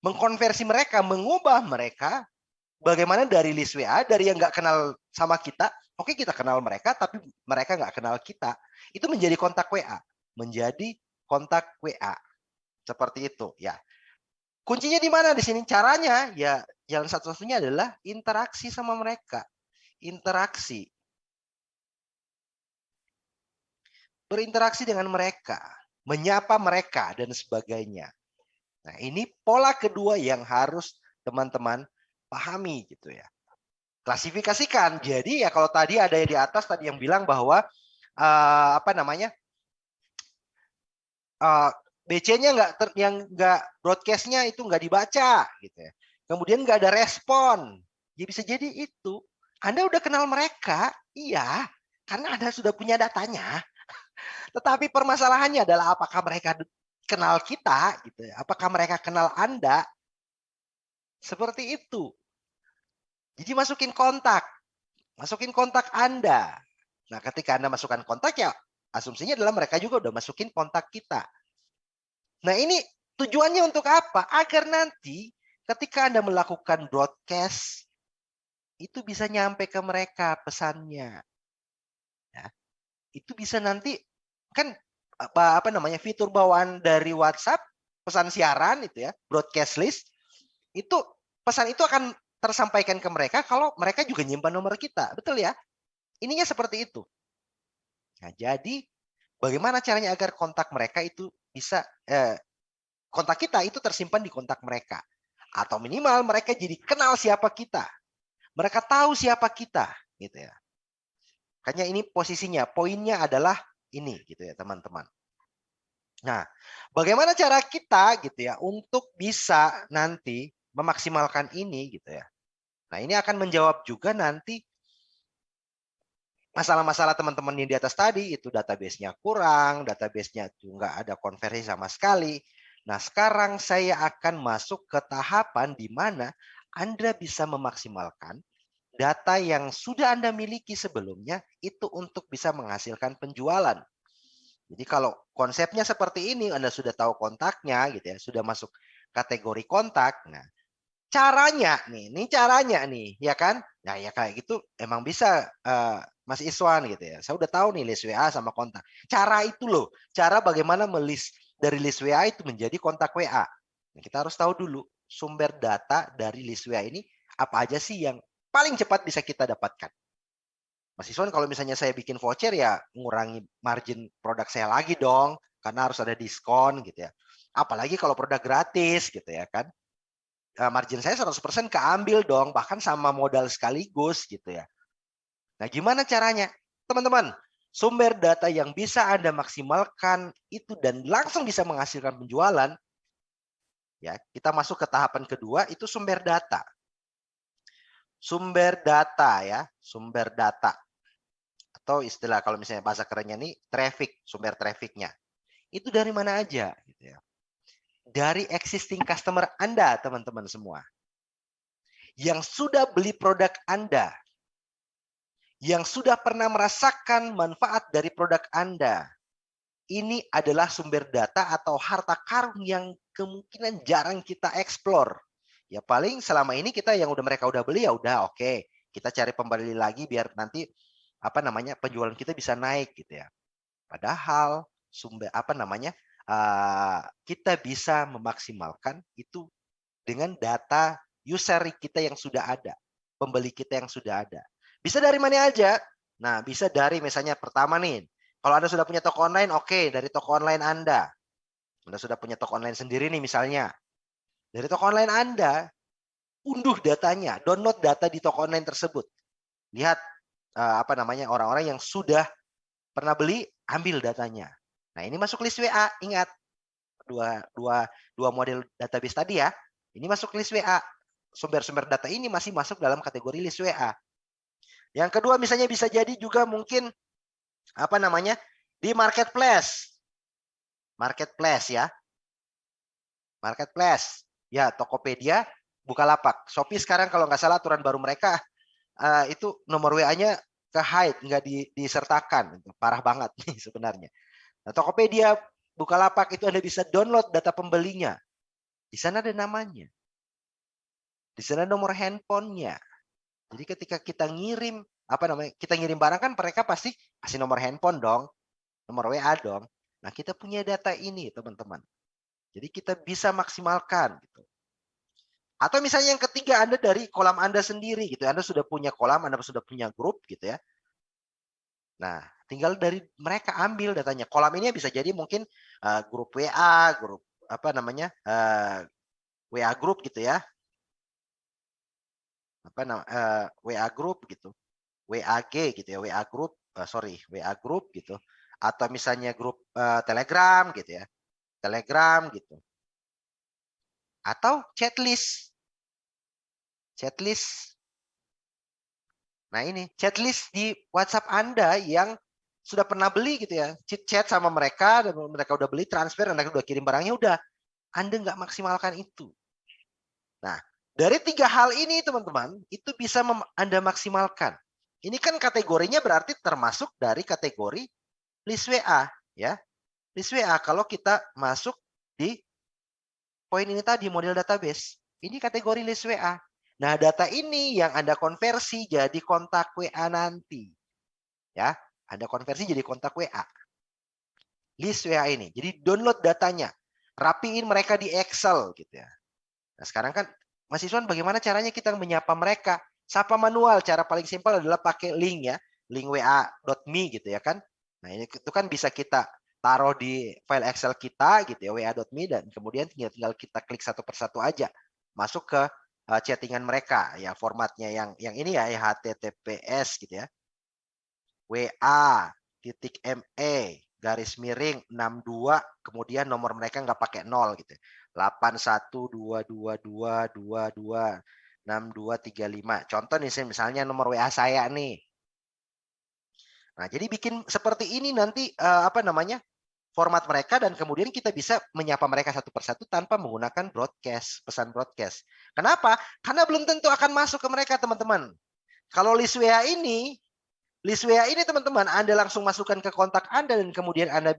mengkonversi mereka, mengubah mereka bagaimana dari list WA, dari yang nggak kenal sama kita, oke kita kenal mereka, tapi mereka nggak kenal kita. Itu menjadi kontak WA. Menjadi kontak WA. Seperti itu ya. Kuncinya di mana di sini? Caranya ya jalan satu-satunya adalah interaksi sama mereka. Interaksi. Berinteraksi dengan mereka. Menyapa mereka dan sebagainya. Nah, ini pola kedua yang harus teman-teman pahami gitu ya. Klasifikasikan. Jadi ya kalau tadi ada yang di atas tadi yang bilang bahwa apa namanya? BC-nya yang nggak broadcast-nya itu nggak dibaca gitu ya. Kemudian nggak ada respon. Ya bisa jadi itu. Anda udah kenal mereka, iya, karena Anda sudah punya datanya. Tetapi permasalahannya adalah apakah mereka kenal kita gitu ya. Apakah mereka kenal Anda? Seperti itu. Jadi masukin kontak Anda. Nah, ketika Anda masukkan kontak ya asumsinya adalah mereka juga udah masukin kontak kita. Nah, ini tujuannya untuk apa? Agar nanti ketika Anda melakukan broadcast, itu bisa nyampe ke mereka pesannya. Ya, itu bisa nanti, kan apa namanya, fitur bawaan dari WhatsApp, pesan siaran itu ya, broadcast list, itu pesan itu akan tersampaikan ke mereka kalau mereka juga nyimpan nomor kita. Betul ya? Ininya seperti itu. Nah, jadi bagaimana caranya agar kontak mereka itu bisa kontak kita itu tersimpan di kontak mereka. Atau minimal mereka jadi kenal siapa kita. Mereka tahu siapa kita, gitu ya. Makanya ini posisinya, poinnya adalah ini, gitu ya, teman-teman. Nah, bagaimana cara kita, gitu ya, untuk bisa nanti memaksimalkan ini, gitu ya. Nah, ini akan menjawab juga nanti masalah-masalah teman-teman yang di atas tadi, itu database-nya kurang, database-nya itu nggak ada konversi sama sekali. Nah, sekarang saya akan masuk ke tahapan di mana Anda bisa memaksimalkan data yang sudah Anda miliki sebelumnya itu untuk bisa menghasilkan penjualan. Jadi kalau konsepnya seperti ini, Anda sudah tahu kontaknya gitu ya, sudah masuk kategori kontak. Nah, caranya nih, ini caranya nih, ya kan? Nah, ya kayak gitu emang bisa Mas Iswan gitu ya. Saya udah tahu nih list WA sama kontak. Cara itu loh, cara bagaimana melist dari list WA itu menjadi kontak WA. Nah, kita harus tahu dulu sumber data dari list WA ini apa aja sih yang paling cepat bisa kita dapatkan. Mas Iswan kalau misalnya saya bikin voucher ya ngurangi margin produk saya lagi dong, karena harus ada diskon gitu ya. Apalagi kalau produk gratis gitu ya kan. Margin saya 100% keambil dong, bahkan sama modal sekaligus gitu ya. Nah, gimana caranya? Teman-teman, sumber data yang bisa Anda maksimalkan itu dan langsung bisa menghasilkan penjualan, ya, kita masuk ke tahapan kedua, itu sumber data. Sumber data ya, sumber data. Atau istilah kalau misalnya bahasa kerennya nih, traffic, sumber trafficnya. Itu dari mana aja gitu ya. Dari existing customer Anda, teman-teman semua. Yang sudah beli produk Anda, yang sudah pernah merasakan manfaat dari produk Anda. Ini adalah sumber data atau harta karun yang kemungkinan jarang kita eksplor. Ya paling selama ini kita yang mereka udah beli ya udah oke. Kita cari pembeli lagi biar nanti apa namanya penjualan kita bisa naik gitu ya. Padahal sumber apa namanya kita bisa memaksimalkan itu dengan data user kita yang sudah ada, pembeli kita yang sudah ada. Bisa dari mana aja? Nah, bisa dari misalnya pertama nih, kalau Anda sudah punya toko online, oke, dari toko online Anda. Anda sudah punya toko online sendiri nih misalnya. Dari toko online Anda, unduh datanya, download data di toko online tersebut. Lihat apa namanya orang-orang yang sudah pernah beli, ambil datanya. Nah, ini masuk list WA, ingat dua model database tadi ya. Ini masuk list WA. Sumber-sumber data ini masih masuk dalam kategori list WA. Yang kedua misalnya bisa jadi juga mungkin apa namanya di marketplace. Marketplace ya. Marketplace. Ya, Tokopedia, Bukalapak. Shopee sekarang kalau nggak salah aturan baru mereka itu nomor WA-nya ke hide, nggak disertakan. Parah banget nih sebenarnya. Nah, Tokopedia, Bukalapak itu Anda bisa download data pembelinya. Di sana ada namanya. Di sana nomor handphonenya. Jadi ketika kita ngirim kita ngirim barang kan mereka pasti kasih nomor handphone dong, nomor WA dong. Nah, kita punya data ini, teman-teman. Jadi kita bisa maksimalkan gitu. Atau misalnya yang ketiga, Anda dari kolam Anda sendiri gitu. Anda sudah punya kolam, Anda sudah punya grup gitu ya. Nah, tinggal dari mereka ambil datanya. Kolam ini bisa jadi mungkin grup WA, grup WA grup gitu ya. WA grup gitu. WAG gitu ya, WA grup, WA grup gitu. Atau misalnya grup Telegram gitu ya. Telegram gitu. Atau chatlist. Chatlist. Nah, ini chatlist di WhatsApp Anda yang sudah pernah beli gitu ya. Chat sama mereka, dan mereka udah beli, transfer, mereka udah kirim barangnya, udah. Anda nggak maksimalkan itu. Nah, dari 3 hal ini teman-teman, itu bisa Anda maksimalkan. Ini kan kategorinya berarti termasuk dari kategori list WA ya. List WA kalau kita masuk di poin ini tadi, model database. Ini kategori list WA. Nah, data ini yang Anda konversi jadi kontak WA nanti. Ya, Anda konversi jadi kontak WA. List WA ini. Jadi download datanya. Rapiin mereka di Excel gitu ya. Nah, sekarang kan mahasiswa bagaimana caranya kita menyapa mereka? Sapa manual, cara paling simpel adalah pakai link ya. Link wa.me gitu ya kan. Nah, ini itu kan bisa kita taruh di file Excel kita gitu ya, wa.me, dan kemudian tinggal kita klik satu persatu aja. Masuk ke chattingan mereka ya, formatnya yang ini ya, HTTPS gitu ya. WA.me garis miring 62, kemudian nomor mereka nggak pakai 0 gitu. 8122226235. Contoh nih misalnya nomor WA saya nih. Nah, jadi bikin seperti ini nanti format mereka, dan kemudian kita bisa menyapa mereka satu persatu tanpa menggunakan broadcast, pesan broadcast. Kenapa? Karena belum tentu akan masuk ke mereka, teman-teman. Kalau list WA ini teman-teman, Anda langsung masukkan ke kontak Anda, dan kemudian Anda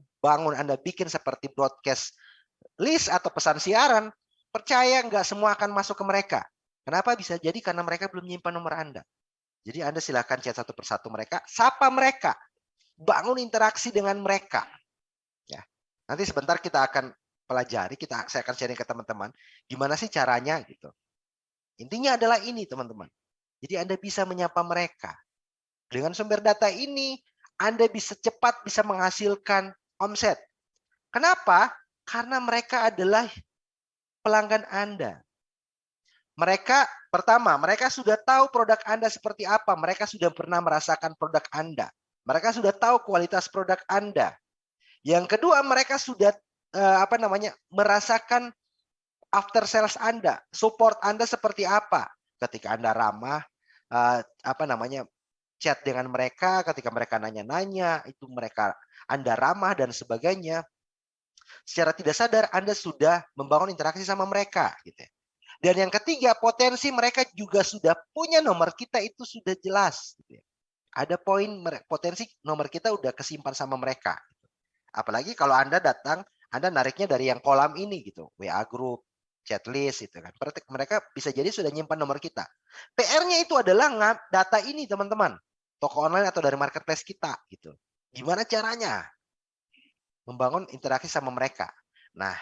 bikin seperti broadcast list atau pesan siaran, percaya nggak semua akan masuk ke mereka. Kenapa? Bisa jadi karena mereka belum menyimpan nomor Anda. Jadi Anda silakan chat satu persatu mereka, sapa mereka, bangun interaksi dengan mereka. Ya. Nanti sebentar kita akan pelajari, saya akan sharing ke teman-teman, gimana sih caranya gitu. Intinya adalah ini, teman-teman. Jadi Anda bisa menyapa mereka. Dengan sumber data ini, Anda bisa cepat bisa menghasilkan omset. Kenapa? Karena mereka adalah pelanggan Anda. Mereka sudah tahu produk Anda seperti apa. Mereka sudah pernah merasakan produk Anda. Mereka sudah tahu kualitas produk Anda. Yang kedua, mereka sudah merasakan after sales Anda, support Anda seperti apa. Ketika Anda ramah, chat dengan mereka, ketika mereka nanya-nanya, itu Anda ramah dan sebagainya. Secara tidak sadar Anda sudah membangun interaksi sama mereka gitu ya. Dan yang ketiga, potensi mereka juga sudah punya nomor kita, itu sudah jelas gitu ya. Ada potensi nomor kita udah kesimpan sama mereka. Apalagi kalau Anda nariknya dari yang kolam ini gitu, WA group, chat list itu kan. Mereka bisa jadi sudah nyimpan nomor kita. PR-nya itu adalah data ini, teman-teman. Toko online atau dari marketplace kita gitu. Gimana caranya membangun interaksi sama mereka? Nah,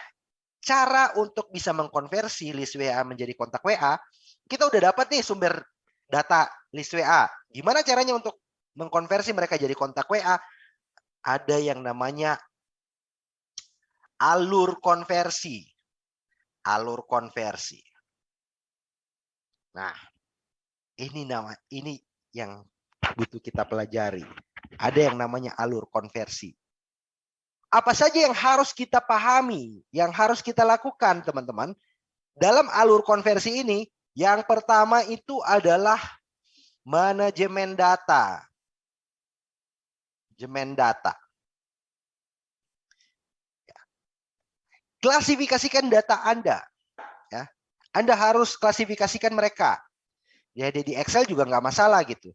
cara untuk bisa mengkonversi list WA menjadi kontak WA, kita udah dapat nih sumber data list WA. Gimana caranya untuk mengkonversi mereka jadi kontak WA? Ada yang namanya alur konversi. Alur konversi. Nah, ini yang butuh kita pelajari. Ada yang namanya alur konversi. Apa saja yang harus kita pahami, yang harus kita lakukan, teman-teman? Dalam alur konversi ini, yang pertama itu adalah manajemen data. Manajemen data. Klasifikasikan data Anda. Ya. Anda harus klasifikasikan mereka. Ya, di Excel juga nggak masalah gitu.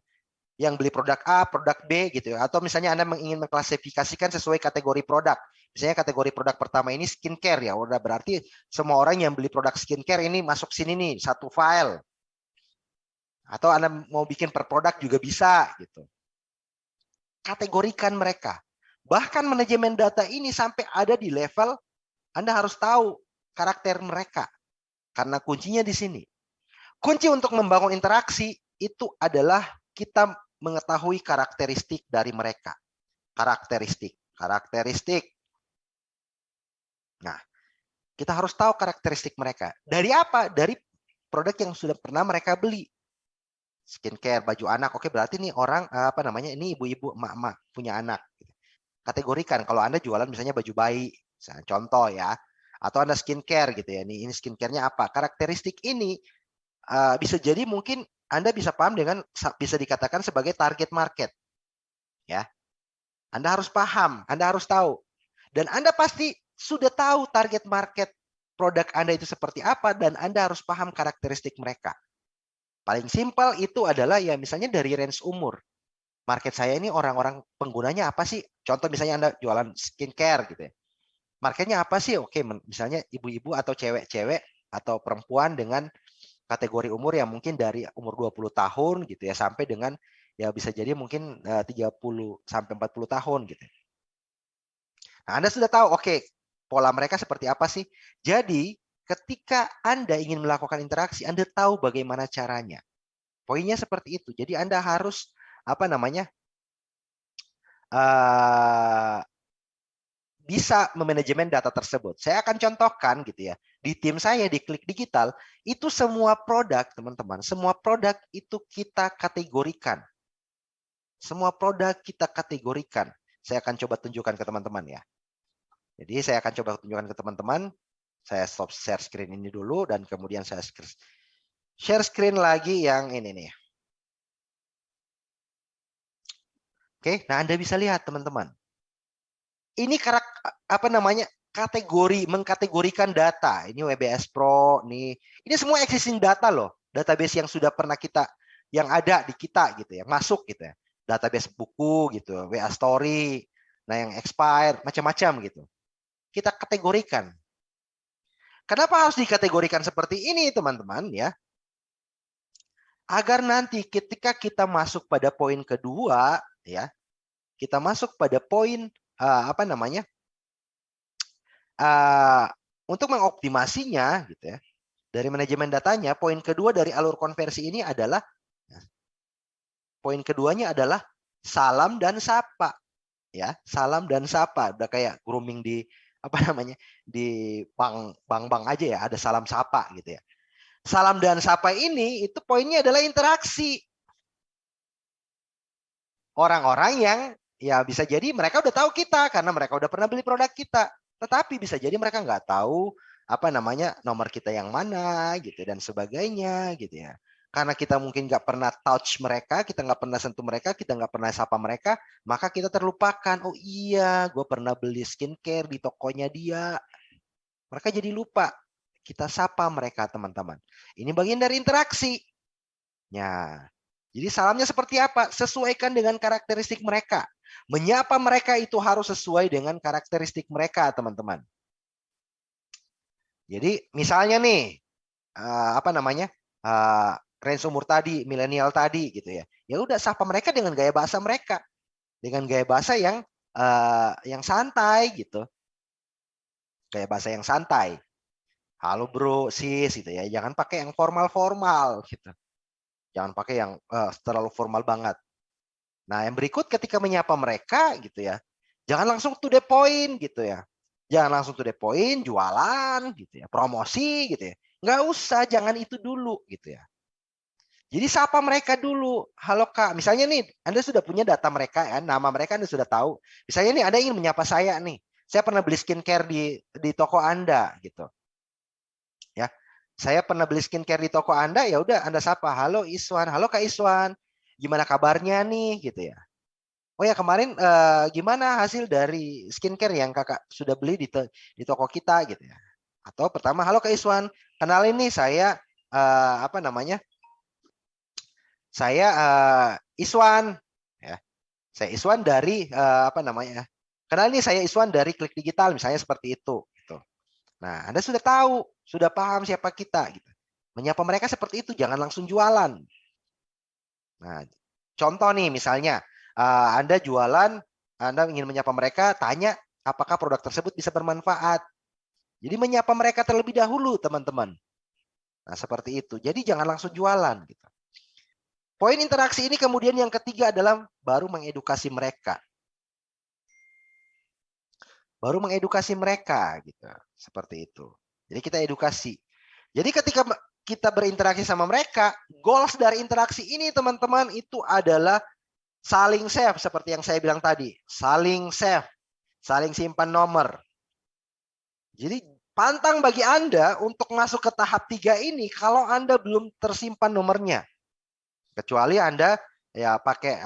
Yang beli produk A, produk B gitu. Atau misalnya Anda ingin mengklasifikasikan sesuai kategori produk. Misalnya kategori produk pertama ini skincare ya. Udah berarti semua orang yang beli produk skincare ini masuk sini nih, satu file. Atau Anda mau bikin per produk juga bisa gitu. Kategorikan mereka. Bahkan manajemen data ini sampai ada di level Anda harus tahu karakter mereka. Karena kuncinya di sini. Kunci untuk membangun interaksi itu adalah kita mengetahui karakteristik dari mereka. Karakteristik. Nah, kita harus tahu karakteristik mereka. Dari apa? Dari produk yang sudah pernah mereka beli. Skincare, baju anak. Oke, berarti nih orang ini ibu-ibu, emak-emak punya anak. Kategorikan kalau Anda jualan misalnya baju bayi, misalnya contoh ya. Atau Anda skincare gitu ya. Ini skincare-nya apa? Karakteristik ini bisa jadi mungkin Anda bisa paham dengan bisa dikatakan sebagai target market. Ya. Anda harus paham, Anda harus tahu. Dan Anda pasti sudah tahu target market produk Anda itu seperti apa dan Anda harus paham karakteristik mereka. Paling simpel itu adalah ya misalnya dari range umur. Market saya ini orang-orang penggunanya apa sih? Contoh misalnya Anda jualan skincare gitu ya. Marketnya apa sih? Oke, misalnya ibu-ibu atau cewek-cewek atau perempuan dengan kategori umur yang mungkin dari umur 20 tahun gitu ya sampai dengan ya bisa jadi mungkin 30 sampai 40 tahun gitu. Nah, Anda sudah tahu, oke, pola mereka seperti apa sih? Jadi, ketika Anda ingin melakukan interaksi, Anda tahu bagaimana caranya. Poinnya seperti itu. Jadi, Anda harus bisa memanajemen data tersebut. Saya akan contohkan gitu ya. Di tim saya di Klik Digital, itu semua produk, teman-teman, semua produk itu kita kategorikan. Semua produk kita kategorikan. Saya akan coba tunjukkan ke teman-teman ya. Jadi saya akan coba tunjukkan ke teman-teman. Saya stop share screen ini dulu dan kemudian saya share screen lagi yang ini nih. Oke, nah Anda bisa lihat teman-teman. Ini kategori mengkategorikan data. Ini WBS Pro nih. Ini semua existing data loh. Database yang sudah pernah yang ada di kita gitu ya, masuk gitu ya. Database buku gitu, WA Story, nah yang expired, macam-macam gitu. Kita kategorikan. Kenapa harus dikategorikan seperti ini, teman-teman ya? Agar nanti ketika kita masuk pada poin kedua, ya, kita masuk pada poin untuk mengoptimasinya, gitu ya, dari manajemen datanya. Poin kedua dari alur konversi ini adalah, poin keduanya adalah salam dan sapa, ya, salam dan sapa. Udah kayak grooming di di bank aja ya, ada salam sapa gitu ya. Salam dan sapa ini itu poinnya adalah interaksi. Orang-orang yang ya bisa jadi mereka udah tahu kita karena mereka udah pernah beli produk kita. Tetapi bisa jadi mereka nggak tahu nomor kita yang mana gitu dan sebagainya gitu ya. Karena kita mungkin nggak pernah touch mereka, kita nggak pernah sentuh mereka, kita nggak pernah sapa mereka, maka kita terlupakan. Oh iya, gue pernah beli skincare di tokonya dia. Mereka jadi lupa. Kita sapa mereka, teman-teman. Ini bagian dari interaksi. Ya, jadi salamnya seperti apa? Sesuaikan dengan karakteristik mereka. Menyapa mereka itu harus sesuai dengan karakteristik mereka, teman-teman. Jadi misalnya nih, range umur tadi, milenial tadi, gitu ya. Ya udah, sapa mereka dengan gaya bahasa mereka, dengan gaya bahasa yang santai, gitu. Gaya bahasa yang santai. Halo bro, sis, gitu ya. Jangan pakai yang formal-formal, gitu. Jangan pakai yang terlalu formal banget. Nah, yang berikut ketika menyapa mereka gitu ya, jangan langsung to the point gitu ya. Jangan langsung to the point, jualan gitu ya, promosi gitu ya. Nggak usah, jangan itu dulu gitu ya. Jadi sapa mereka dulu. Halo Kak, misalnya nih, Anda sudah punya data mereka ya, nama mereka Anda sudah tahu. Misalnya nih, Anda ingin menyapa saya nih. Saya pernah beli skincare di toko Anda gitu. Ya. Saya pernah beli skincare di toko Anda, ya udah Anda sapa, "Halo Iswan, halo Kak Iswan. Gimana kabarnya nih?" gitu ya. "Oh ya kemarin gimana hasil dari skincare yang kakak sudah beli di toko kita gitu ya." Atau pertama, "Halo Kak Iswan, kenalin nih saya saya Iswan ya. Saya Iswan dari kenalin nih saya Iswan dari Klik Digital," misalnya seperti itu gitu. Nah, Anda sudah tahu, sudah paham siapa kita gitu. Menyapa mereka seperti itu, jangan langsung jualan. Nah, contoh nih misalnya, Anda jualan, Anda ingin menyapa mereka, tanya apakah produk tersebut bisa bermanfaat. Jadi menyapa mereka terlebih dahulu, teman-teman. Nah, seperti itu. Jadi jangan langsung jualan gitu. Poin interaksi ini kemudian yang ketiga adalah baru mengedukasi mereka. Baru mengedukasi mereka gitu. Seperti itu. Jadi kita edukasi. Jadi ketika kita berinteraksi sama mereka, goals dari interaksi ini teman-teman itu adalah saling save seperti yang saya bilang tadi. Saling save, saling simpan nomor. Jadi pantang bagi Anda untuk masuk ke tahap 3 ini kalau Anda belum tersimpan nomornya. Kecuali Anda ya pakai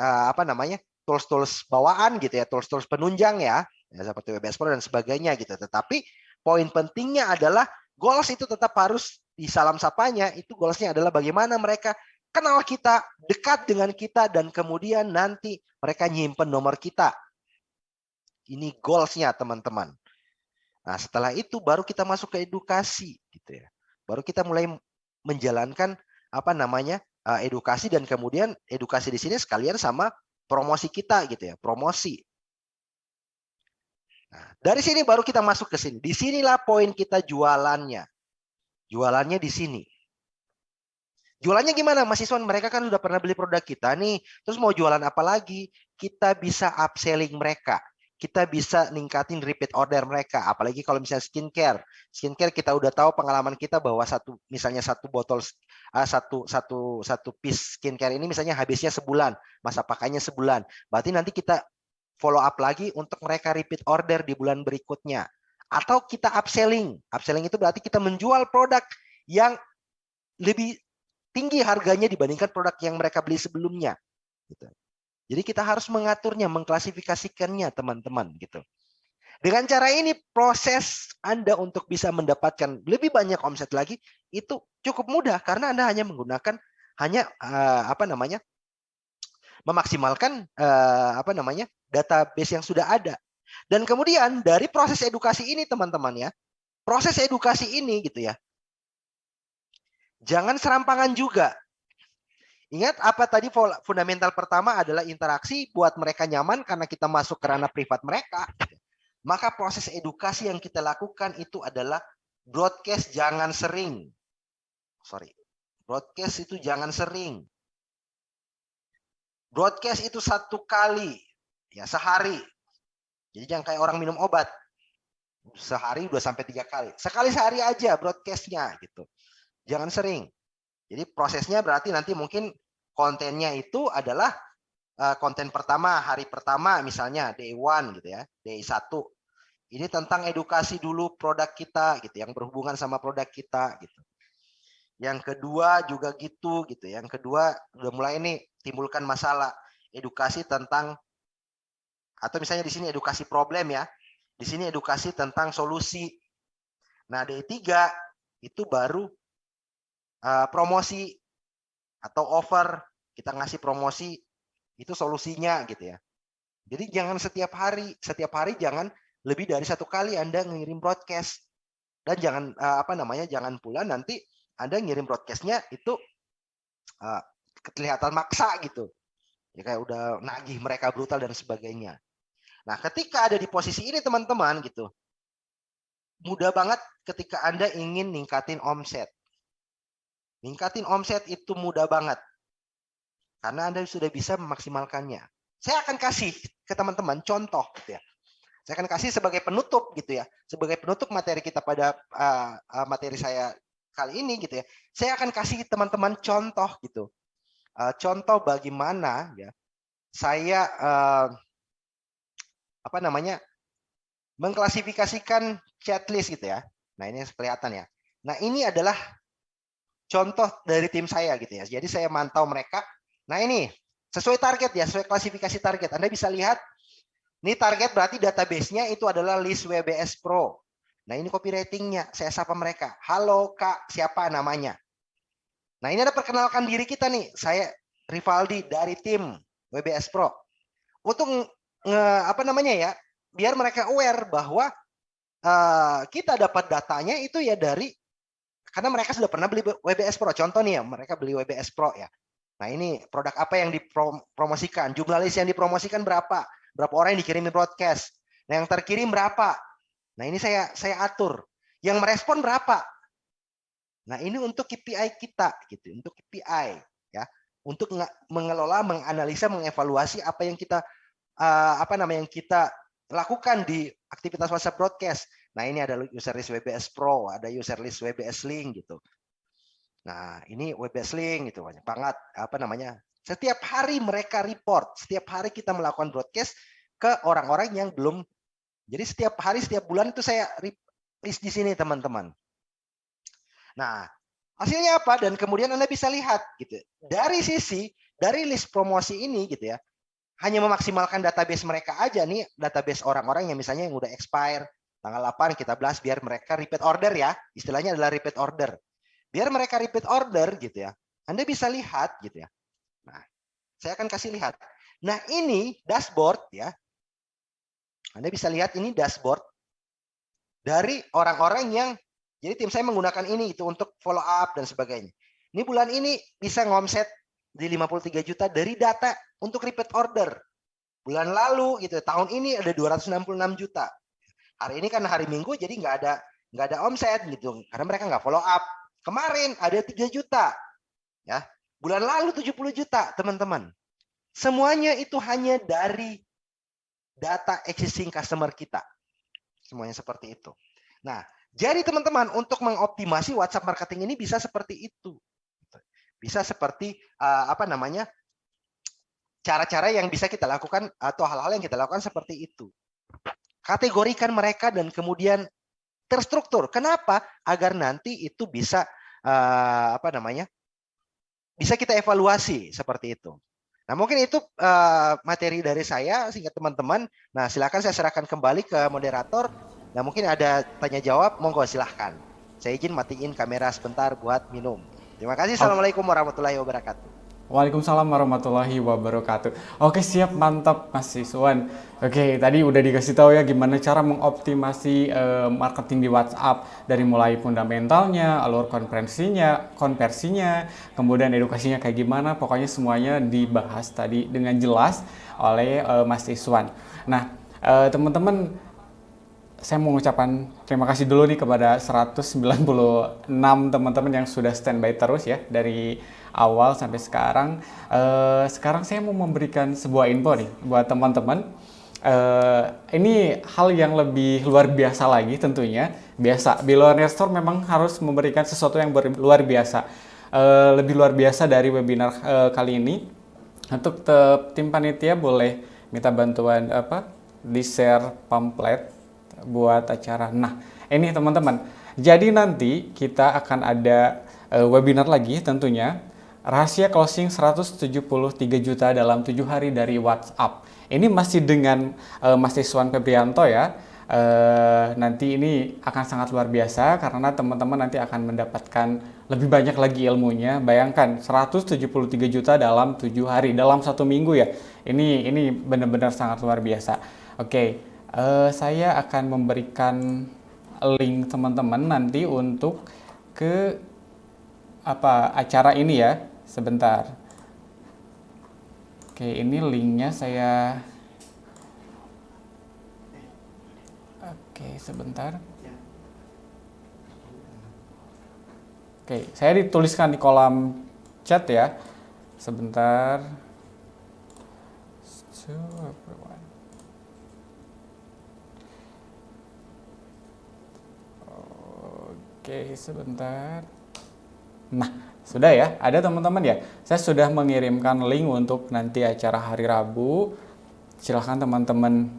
tools-tools bawaan gitu ya, tools-tools penunjang ya seperti WBS Pro dan sebagainya gitu. Tetapi poin pentingnya adalah goals itu tetap harus di salam sapanya, itu goalsnya adalah bagaimana mereka kenal kita, dekat dengan kita, dan kemudian nanti mereka nyimpen nomor kita. Ini goalsnya teman-teman. Nah setelah itu baru kita masuk ke edukasi gitu ya. Baru kita mulai menjalankan edukasi, dan kemudian edukasi di sini sekalian sama promosi kita gitu ya, promosi. Nah, dari sini baru kita masuk ke sini. Disinilah poin kita jualannya. Jualannya di sini. Jualannya gimana, Mas Iswan? Mereka kan sudah pernah beli produk kita nih. Terus mau jualan apa lagi? Kita bisa upselling mereka. Kita bisa ningkatin repeat order mereka. Apalagi kalau misalnya skincare. Skincare kita udah tahu pengalaman kita bahwa misalnya satu botol satu piece skincare ini misalnya habisnya sebulan, masa pakainya sebulan. Berarti nanti kita follow up lagi untuk mereka repeat order di bulan berikutnya. Atau kita upselling. Upselling itu berarti kita menjual produk yang lebih tinggi harganya dibandingkan produk yang mereka beli sebelumnya. Gitu. Jadi kita harus mengaturnya, mengklasifikasikannya, teman-teman. Gitu. Dengan cara ini, proses Anda untuk bisa mendapatkan lebih banyak omset lagi itu cukup mudah karena Anda hanya menggunakan memaksimalkan database yang sudah ada. Dan kemudian dari proses edukasi ini, teman-teman ya, proses edukasi ini gitu ya, jangan serampangan juga. Ingat apa tadi fundamental pertama adalah interaksi, buat mereka nyaman karena kita masuk ke ranah privat mereka. Maka proses edukasi yang kita lakukan itu adalah broadcast jangan sering. Broadcast itu jangan sering. Broadcast itu 1 kali ya sehari. Jadi jangan kayak orang minum obat. Sehari 2-3 kali. Sekali sehari aja broadcastnya gitu. Jangan sering. Jadi prosesnya berarti nanti mungkin kontennya itu adalah konten pertama, hari pertama misalnya day 1 gitu ya, day 1. Ini tentang edukasi dulu produk kita gitu, yang berhubungan sama produk kita gitu. Yang kedua juga gitu. Yang kedua udah mulai ini timbulkan masalah, edukasi tentang, atau misalnya di sini edukasi problem ya. Di sini edukasi tentang solusi. Nah, day 3 itu baru promosi atau offer, kita ngasih promosi, itu solusinya gitu ya. Jadi jangan setiap hari jangan lebih dari 1 kali Anda ngirim broadcast. Dan jangan pula nanti Anda ngirim broadcastnya itu kelihatan maksa gitu. Ya kayak udah nagih mereka brutal dan sebagainya. Nah, ketika ada di posisi ini teman-teman gitu, mudah banget ketika Anda ingin ningkatin omset. Ningkatin omset itu mudah banget. Karena Anda sudah bisa memaksimalkannya. Saya akan kasih ke teman-teman contoh gitu ya. Saya akan kasih sebagai penutup gitu ya. Sebagai penutup materi kita pada materi saya kali ini gitu ya. Saya akan kasih teman-teman contoh gitu. Contoh bagaimana ya saya mengklasifikasikan chat list gitu ya. Nah, ini kelihatan ya. Nah, ini adalah contoh dari tim saya gitu ya. Jadi saya mantau mereka. Nah, ini sesuai target ya, sesuai klasifikasi target. Anda bisa lihat, ini target berarti database-nya itu adalah list WBS Pro. Nah, ini copywriting-nya. Saya sapa mereka. Halo Kak, siapa namanya? Nah, ini ada perkenalkan diri kita nih. Saya Rivaldi dari tim WBS Pro. Untuk biar mereka aware bahwa kita dapat datanya itu ya dari, karena mereka sudah pernah beli WBS Pro. Contoh nih ya, mereka beli WBS Pro ya. Nah, ini produk apa yang dipromosikan, jumlah list yang dipromosikan berapa, berapa orang yang dikirimin broadcast. Nah, yang terkirim berapa. Nah, ini saya atur. Yang merespon berapa. Nah, ini untuk KPI kita gitu, untuk KPI ya. Untuk mengelola, menganalisa, mengevaluasi apa yang kita yang kita lakukan di aktivitas WhatsApp broadcast. Nah, ini ada user list WBS Pro, ada user list WBS Link gitu. Nah, ini WBS Link gitu, banyak banget setiap hari mereka report, setiap hari kita melakukan broadcast ke orang-orang yang belum. Jadi setiap hari, setiap bulan itu saya list di sini, teman-teman. Nah, hasilnya apa? Dan kemudian Anda bisa lihat gitu. Dari list promosi ini gitu ya, hanya memaksimalkan database mereka aja nih, database orang-orang yang misalnya yang udah expire tanggal 8 kita belas, biar mereka repeat order ya. Istilahnya adalah repeat order. Biar mereka repeat order gitu ya. Anda bisa lihat gitu ya. Nah, saya akan kasih lihat. Nah, ini dashboard ya. Anda bisa lihat ini dashboard dari orang-orang yang, jadi tim saya menggunakan ini itu untuk follow up dan sebagainya. Ini bulan ini bisa ngomset di 53 juta dari data untuk repeat order. Bulan lalu gitu, tahun ini ada 266 juta. Hari ini kan hari Minggu, jadi nggak ada omset gitu, karena mereka nggak follow up. Kemarin ada 3 juta, ya. Bulan lalu 70 juta, teman-teman. Semuanya itu hanya dari data existing customer kita. Semuanya seperti itu. Nah, jadi teman-teman, untuk mengoptimasi WhatsApp marketing ini bisa seperti itu. Bisa seperti cara-cara yang bisa kita lakukan atau hal-hal yang kita lakukan seperti itu. Kategorikan mereka dan kemudian terstruktur. Kenapa? Agar nanti itu bisa bisa kita evaluasi seperti itu. Nah, mungkin itu materi dari saya, singkat teman-teman. Nah, silakan saya serahkan kembali ke moderator. Nah, mungkin ada tanya jawab, monggo silahkan. Saya izin matiin kamera sebentar buat minum. Terima kasih. Assalamualaikum warahmatullahi wabarakatuh. Waalaikumsalam warahmatullahi wabarakatuh. Oke, siap, mantap Mas Iswan. Oke, tadi udah dikasih tahu ya gimana cara mengoptimasi marketing di WhatsApp, dari mulai fundamentalnya, alur konversinya, kemudian edukasinya kayak gimana. Pokoknya semuanya dibahas tadi dengan jelas oleh Mas Iswan. Nah, teman-teman, saya mau mengucapkan terima kasih dulu nih kepada 196 teman-teman yang sudah standby terus ya dari awal sampai sekarang. Sekarang saya mau memberikan sebuah info nih buat teman-teman. Ini hal yang lebih luar biasa lagi tentunya. Biasa, Billionaire Store memang harus memberikan sesuatu yang luar biasa. Lebih luar biasa dari webinar kali ini. Untuk tim panitia boleh minta bantuan di share pamflet buat acara. Nah, ini teman-teman. Jadi nanti kita akan ada webinar lagi tentunya. Rahasia closing 173 juta dalam 7 hari dari WhatsApp. Ini masih dengan Mas Iswan Febrianto ya. Nanti ini akan sangat luar biasa karena teman-teman nanti akan mendapatkan lebih banyak lagi ilmunya. Bayangkan 173 juta dalam 7 hari, dalam 1 minggu ya. Ini benar-benar sangat luar biasa. Oke, saya akan memberikan link teman-teman nanti untuk ke acara ini ya. Sebentar. Oke, ini linknya saya. Oke, sebentar. Oke, saya dituliskan di kolom chat ya. Sebentar. Oke, sebentar. Nah, sudah ya, ada teman-teman ya. Saya sudah mengirimkan link untuk nanti acara hari Rabu. Silahkan teman-teman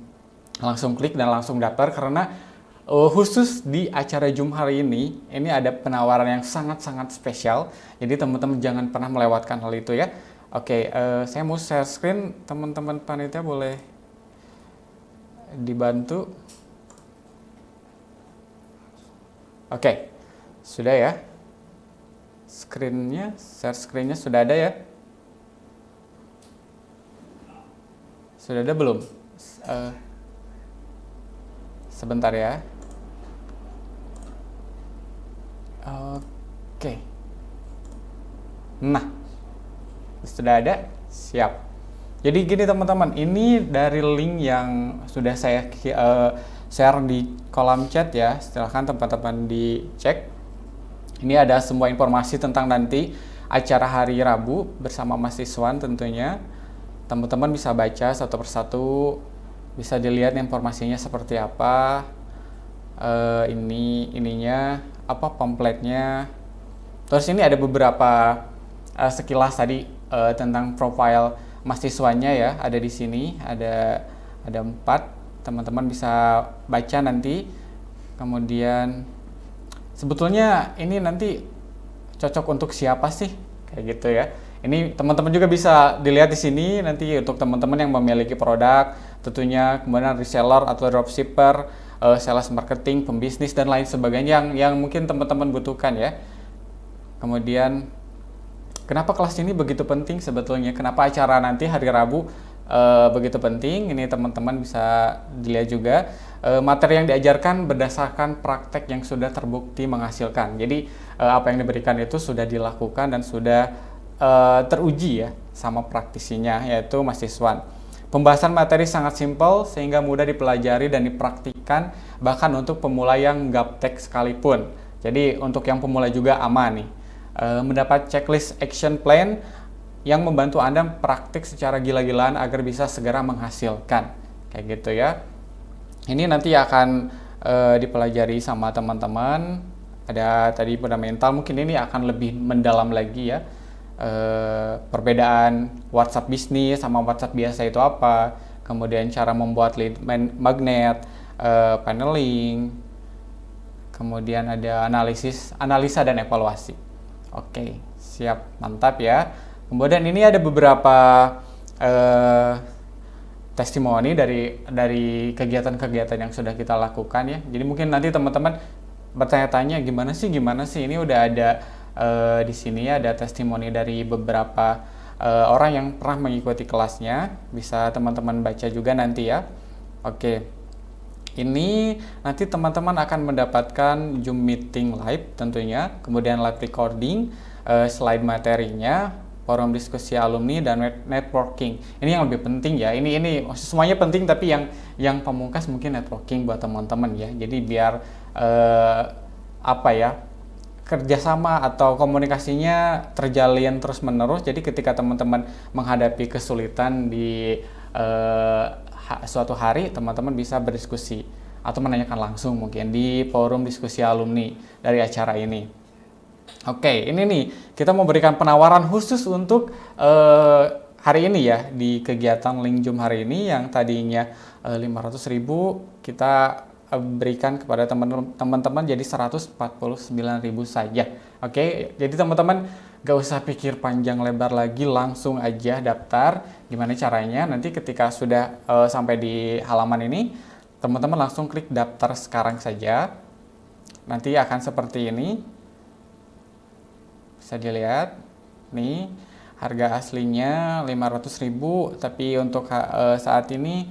langsung klik dan langsung daftar karena khusus di acara Zoom hari ini ada penawaran yang sangat-sangat spesial. Jadi teman-teman jangan pernah melewatkan hal itu ya. Oke, saya mau share screen, teman-teman panitia boleh dibantu. Oke, sudah ya. Share screen-nya sudah ada ya? Sudah ada belum? Sebentar ya. Oke. Nah, Sudah ada? Siap. Jadi gini teman-teman, ini dari link yang sudah saya share di kolom chat ya. Silahkan teman-teman dicek. Ini ada semua informasi tentang nanti acara hari Rabu bersama Mas Iswan tentunya. Teman-teman bisa baca satu persatu, bisa dilihat informasinya seperti apa. Ininya apa pamfletnya. Terus ini ada beberapa sekilas tadi tentang profil mahasiswanya ya, ada di sini, ada 4, teman-teman bisa baca nanti. Kemudian sebetulnya ini nanti cocok untuk siapa sih, kayak gitu ya. Ini teman-teman juga bisa dilihat di sini nanti untuk teman-teman yang memiliki produk, tentunya kemudian reseller atau dropshipper, sales marketing, pembisnis dan lain sebagainya yang mungkin teman-teman butuhkan ya. Kemudian kenapa kelas ini begitu penting sebetulnya? Kenapa acara nanti hari Rabu begitu penting? Ini teman-teman bisa dilihat juga materi yang diajarkan berdasarkan praktek yang sudah terbukti menghasilkan. Jadi apa yang diberikan itu sudah dilakukan dan sudah teruji ya sama praktisinya, yaitu Mas Iswan. Pembahasan materi sangat simpel sehingga mudah dipelajari dan dipraktikkan bahkan untuk pemula yang gaptek sekalipun. Jadi untuk yang pemula juga aman nih. Mendapat checklist action plan yang membantu Anda praktik secara gila-gilaan agar bisa segera menghasilkan. Kayak gitu ya. Ini nanti akan dipelajari sama teman-teman. Ada tadi fundamental, mungkin ini akan lebih mendalam lagi ya. Perbedaan WhatsApp bisnis sama WhatsApp biasa itu apa. Kemudian cara membuat lead magnet, paneling. Kemudian ada analisa dan evaluasi. Oke, siap, mantap ya. Kemudian ini ada beberapa testimoni dari kegiatan-kegiatan yang sudah kita lakukan ya. Jadi mungkin nanti teman-teman bertanya-tanya gimana sih ini udah ada di sini ya, ada testimoni dari beberapa orang yang pernah mengikuti kelasnya. Bisa teman-teman baca juga nanti ya. Oke. Ini nanti teman-teman akan mendapatkan Zoom meeting live tentunya, kemudian live recording, slide materinya, forum diskusi alumni dan networking. Ini yang lebih penting ya. Ini semuanya penting, tapi yang pamungkas mungkin networking buat teman-teman ya. Jadi biar kerjasama atau komunikasinya terjalin terus-menerus. Jadi ketika teman-teman menghadapi kesulitan di suatu hari, teman-teman bisa berdiskusi atau menanyakan langsung mungkin di forum diskusi alumni dari acara ini. Oke, ini nih kita mau berikan penawaran khusus untuk hari ini ya, di kegiatan Link Zoom hari ini yang tadinya 500.000 kita berikan kepada teman-teman jadi 149.000 saja. Oke, jadi teman-teman gak usah pikir panjang lebar lagi, langsung aja daftar. Gimana caranya? Nanti ketika sudah sampai di halaman ini, teman-teman langsung klik daftar sekarang saja. Nanti akan seperti ini. Bisa dilihat nih, harga aslinya 500.000, tapi untuk saat ini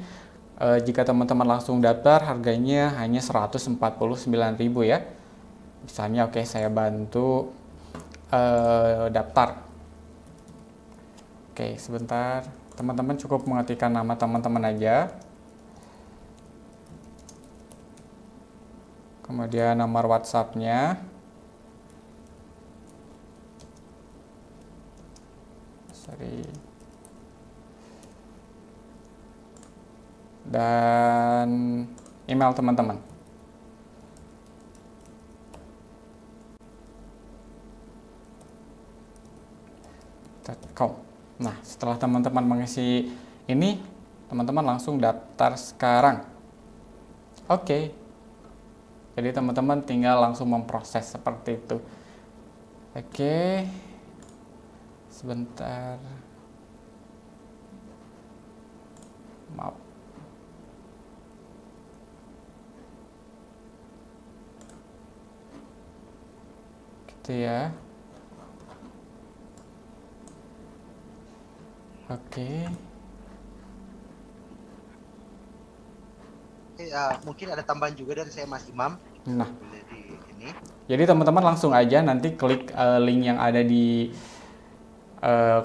jika teman-teman langsung daftar harganya hanya 149.000 ya. Misalnya oke, saya bantu daftar. Oke, sebentar. Teman-teman cukup mengetikkan nama teman-teman aja. Kemudian nomor WhatsApp-nya. Dan email teman-teman. Nah, setelah teman-teman mengisi ini, teman-teman langsung daftar sekarang. Oke. Jadi teman-teman tinggal langsung memproses seperti itu. Oke. Sebentar. Maaf. Gitu ya. Oke. Mungkin ada tambahan juga dari saya Mas Imam. Nah, Jadi ini. Jadi teman-teman langsung aja nanti klik link yang ada di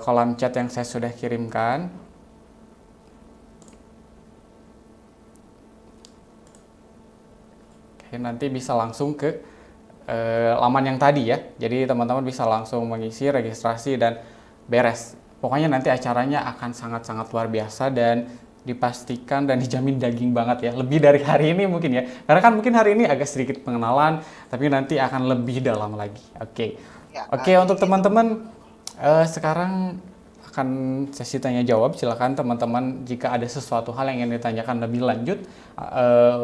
kolom chat yang saya sudah kirimkan. Oke, nanti bisa langsung ke laman yang tadi ya. Jadi teman-teman bisa langsung mengisi registrasi dan beres. Pokoknya nanti acaranya akan sangat-sangat luar biasa dan dipastikan dan dijamin daging banget ya. Lebih dari hari ini mungkin ya. Karena kan mungkin hari ini agak sedikit pengenalan, tapi nanti akan lebih dalam lagi. Oke. Ya, Oke, jadi untuk gini teman-teman sekarang akan sesi tanya jawab. Silakan teman-teman jika ada sesuatu hal yang ingin ditanyakan lebih lanjut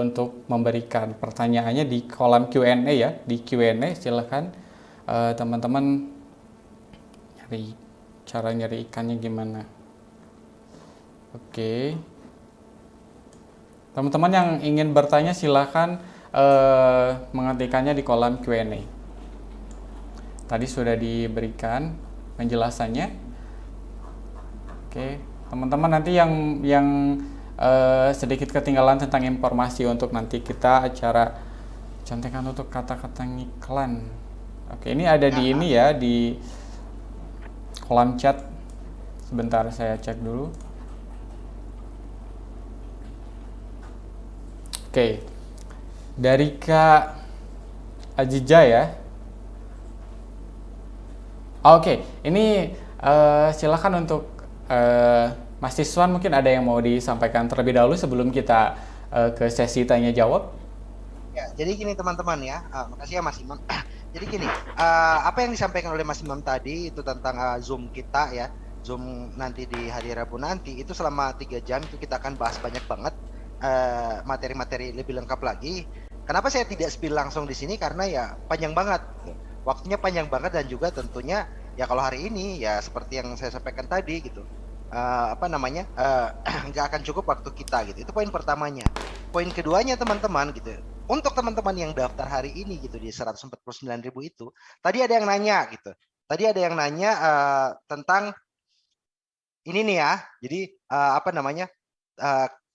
untuk memberikan pertanyaannya di kolom Q&A ya. Di Q&A silakan teman-teman nyari cara nyari ikannya gimana. Oke. Teman-teman yang ingin bertanya silakan mengetikkannya di kolom Q&A. Tadi sudah diberikan penjelasannya. Oke, teman-teman nanti yang sedikit ketinggalan tentang informasi untuk nanti kita acara contekan untuk kata-kata iklan. Oke, ini ada di ini ya di kolom chat. Sebentar saya cek dulu. Oke, dari Kak Ajija ya. Oke, ini silakan untuk Mas Siswan mungkin ada yang mau disampaikan terlebih dahulu sebelum kita ke sesi tanya jawab. ya, jadi gini teman-teman ya, makasih ya Mas Imam. Jadi gini, apa yang disampaikan oleh Mas Imam tadi itu tentang Zoom kita ya, Zoom nanti di hari Rabu nanti itu selama 3 jam itu kita akan bahas banyak banget materi-materi lebih lengkap lagi. Kenapa saya tidak spill langsung di sini? Karena ya panjang banget, gitu. Waktunya panjang banget dan juga tentunya ya kalau hari ini ya seperti yang saya sampaikan tadi gitu, apa namanya nggak akan cukup waktu kita gitu. Itu poin pertamanya. Poin keduanya teman-teman gitu. Untuk teman-teman yang daftar hari ini gitu di 149.000 itu, tadi ada yang nanya gitu. Tadi ada yang nanya tentang ini nih ya. Jadi apa namanya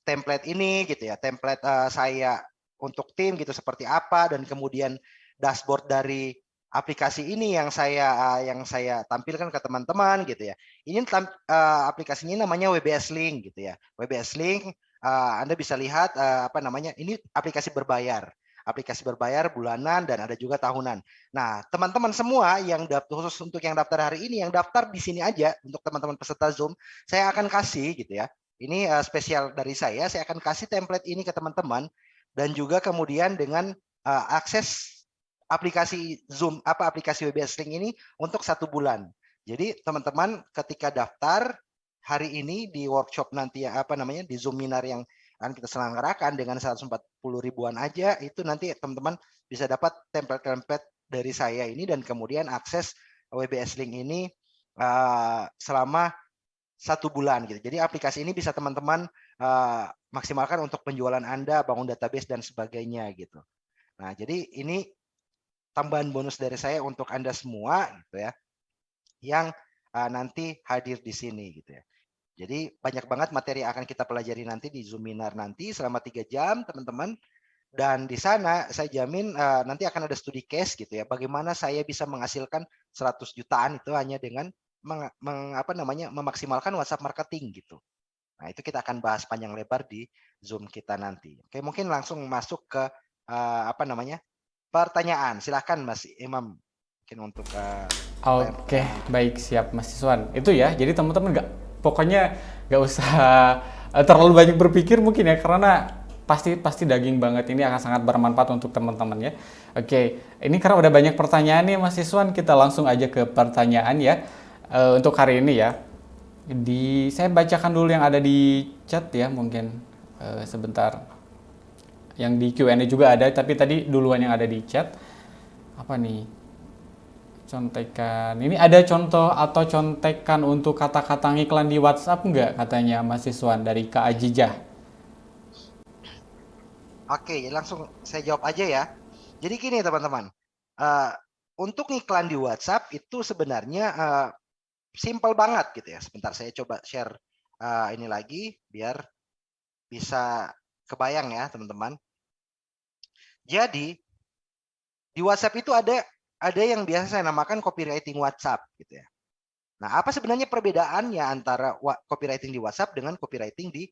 template ini gitu ya. Template saya untuk tim gitu seperti apa dan kemudian dashboard dari aplikasi ini yang saya tampilkan ke teman-teman gitu ya. Ini aplikasinya namanya WBS Link gitu ya. WBS Link Anda bisa lihat apa namanya ini aplikasi berbayar. Aplikasi berbayar bulanan dan ada juga tahunan. Nah, teman-teman semua yang khusus untuk yang daftar hari ini, yang daftar di sini aja untuk teman-teman peserta Zoom, saya akan kasih gitu ya. Ini spesial dari saya akan kasih template ini ke teman-teman dan juga kemudian dengan akses aplikasi Zoom aplikasi WBS Link ini untuk 1 bulan. Jadi teman-teman ketika daftar hari ini di workshop nanti ya apa namanya di Zoom Minar yang akan kita selenggarakan dengan 140 ribuan aja itu nanti teman-teman bisa dapat template-template dari saya ini dan kemudian akses WBS Link ini selama 1 bulan gitu. Jadi aplikasi ini bisa teman-teman maksimalkan untuk penjualan Anda, bangun database dan sebagainya gitu. Nah, jadi ini tambahan bonus dari saya untuk Anda semua gitu ya, yang nanti hadir di sini gitu ya. Jadi banyak banget materi yang akan kita pelajari nanti di Zoom Minar nanti selama 3 jam teman-teman. Dan di sana saya jamin nanti akan ada studi case gitu ya. Bagaimana saya bisa menghasilkan 100 jutaan itu hanya dengan memaksimalkan WhatsApp marketing gitu. Nah, itu kita akan bahas panjang lebar di Zoom kita nanti. Oke, mungkin langsung masuk ke pertanyaan. Silakan Mas Imam mungkin untuk Oke, pertanyaan. baik siap Mas Siswan. Itu ya, jadi teman-teman pokoknya nggak usah terlalu banyak berpikir mungkin ya, karena pasti daging banget ini akan sangat bermanfaat untuk teman-teman ya. Oke, ini karena udah banyak pertanyaan nih Mas Siswan, kita langsung aja ke pertanyaan ya. Untuk hari ini ya, saya bacakan dulu yang ada di chat ya mungkin sebentar. Yang di Q&A juga ada, tapi tadi duluan yang ada di chat. Apa nih? Contekan. Ini ada contoh atau contekan untuk kata-kata iklan di WhatsApp nggak katanya Mas Siswan dari Kak Ajijah? Oke, langsung saya jawab aja ya. Jadi gini teman-teman, untuk iklan di WhatsApp itu sebenarnya simple banget gitu ya. Sebentar saya coba share ini lagi biar bisa kebayang ya teman-teman. Jadi di WhatsApp itu ada yang biasa saya namakan copywriting WhatsApp gitu ya. Nah, apa sebenarnya perbedaannya antara copywriting di WhatsApp dengan copywriting di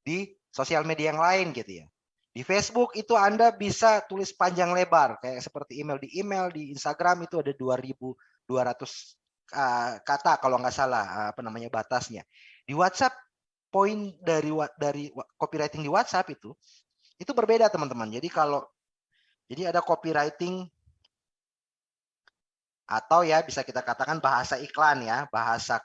di sosial media yang lain gitu ya. Di Facebook itu Anda bisa tulis panjang lebar kayak seperti email, di Instagram itu ada 2.200 kata kalau nggak salah batasnya. Di WhatsApp poin dari copywriting di WhatsApp itu berbeda teman-teman. Jadi ada copywriting atau ya bisa kita katakan bahasa iklan ya, bahasa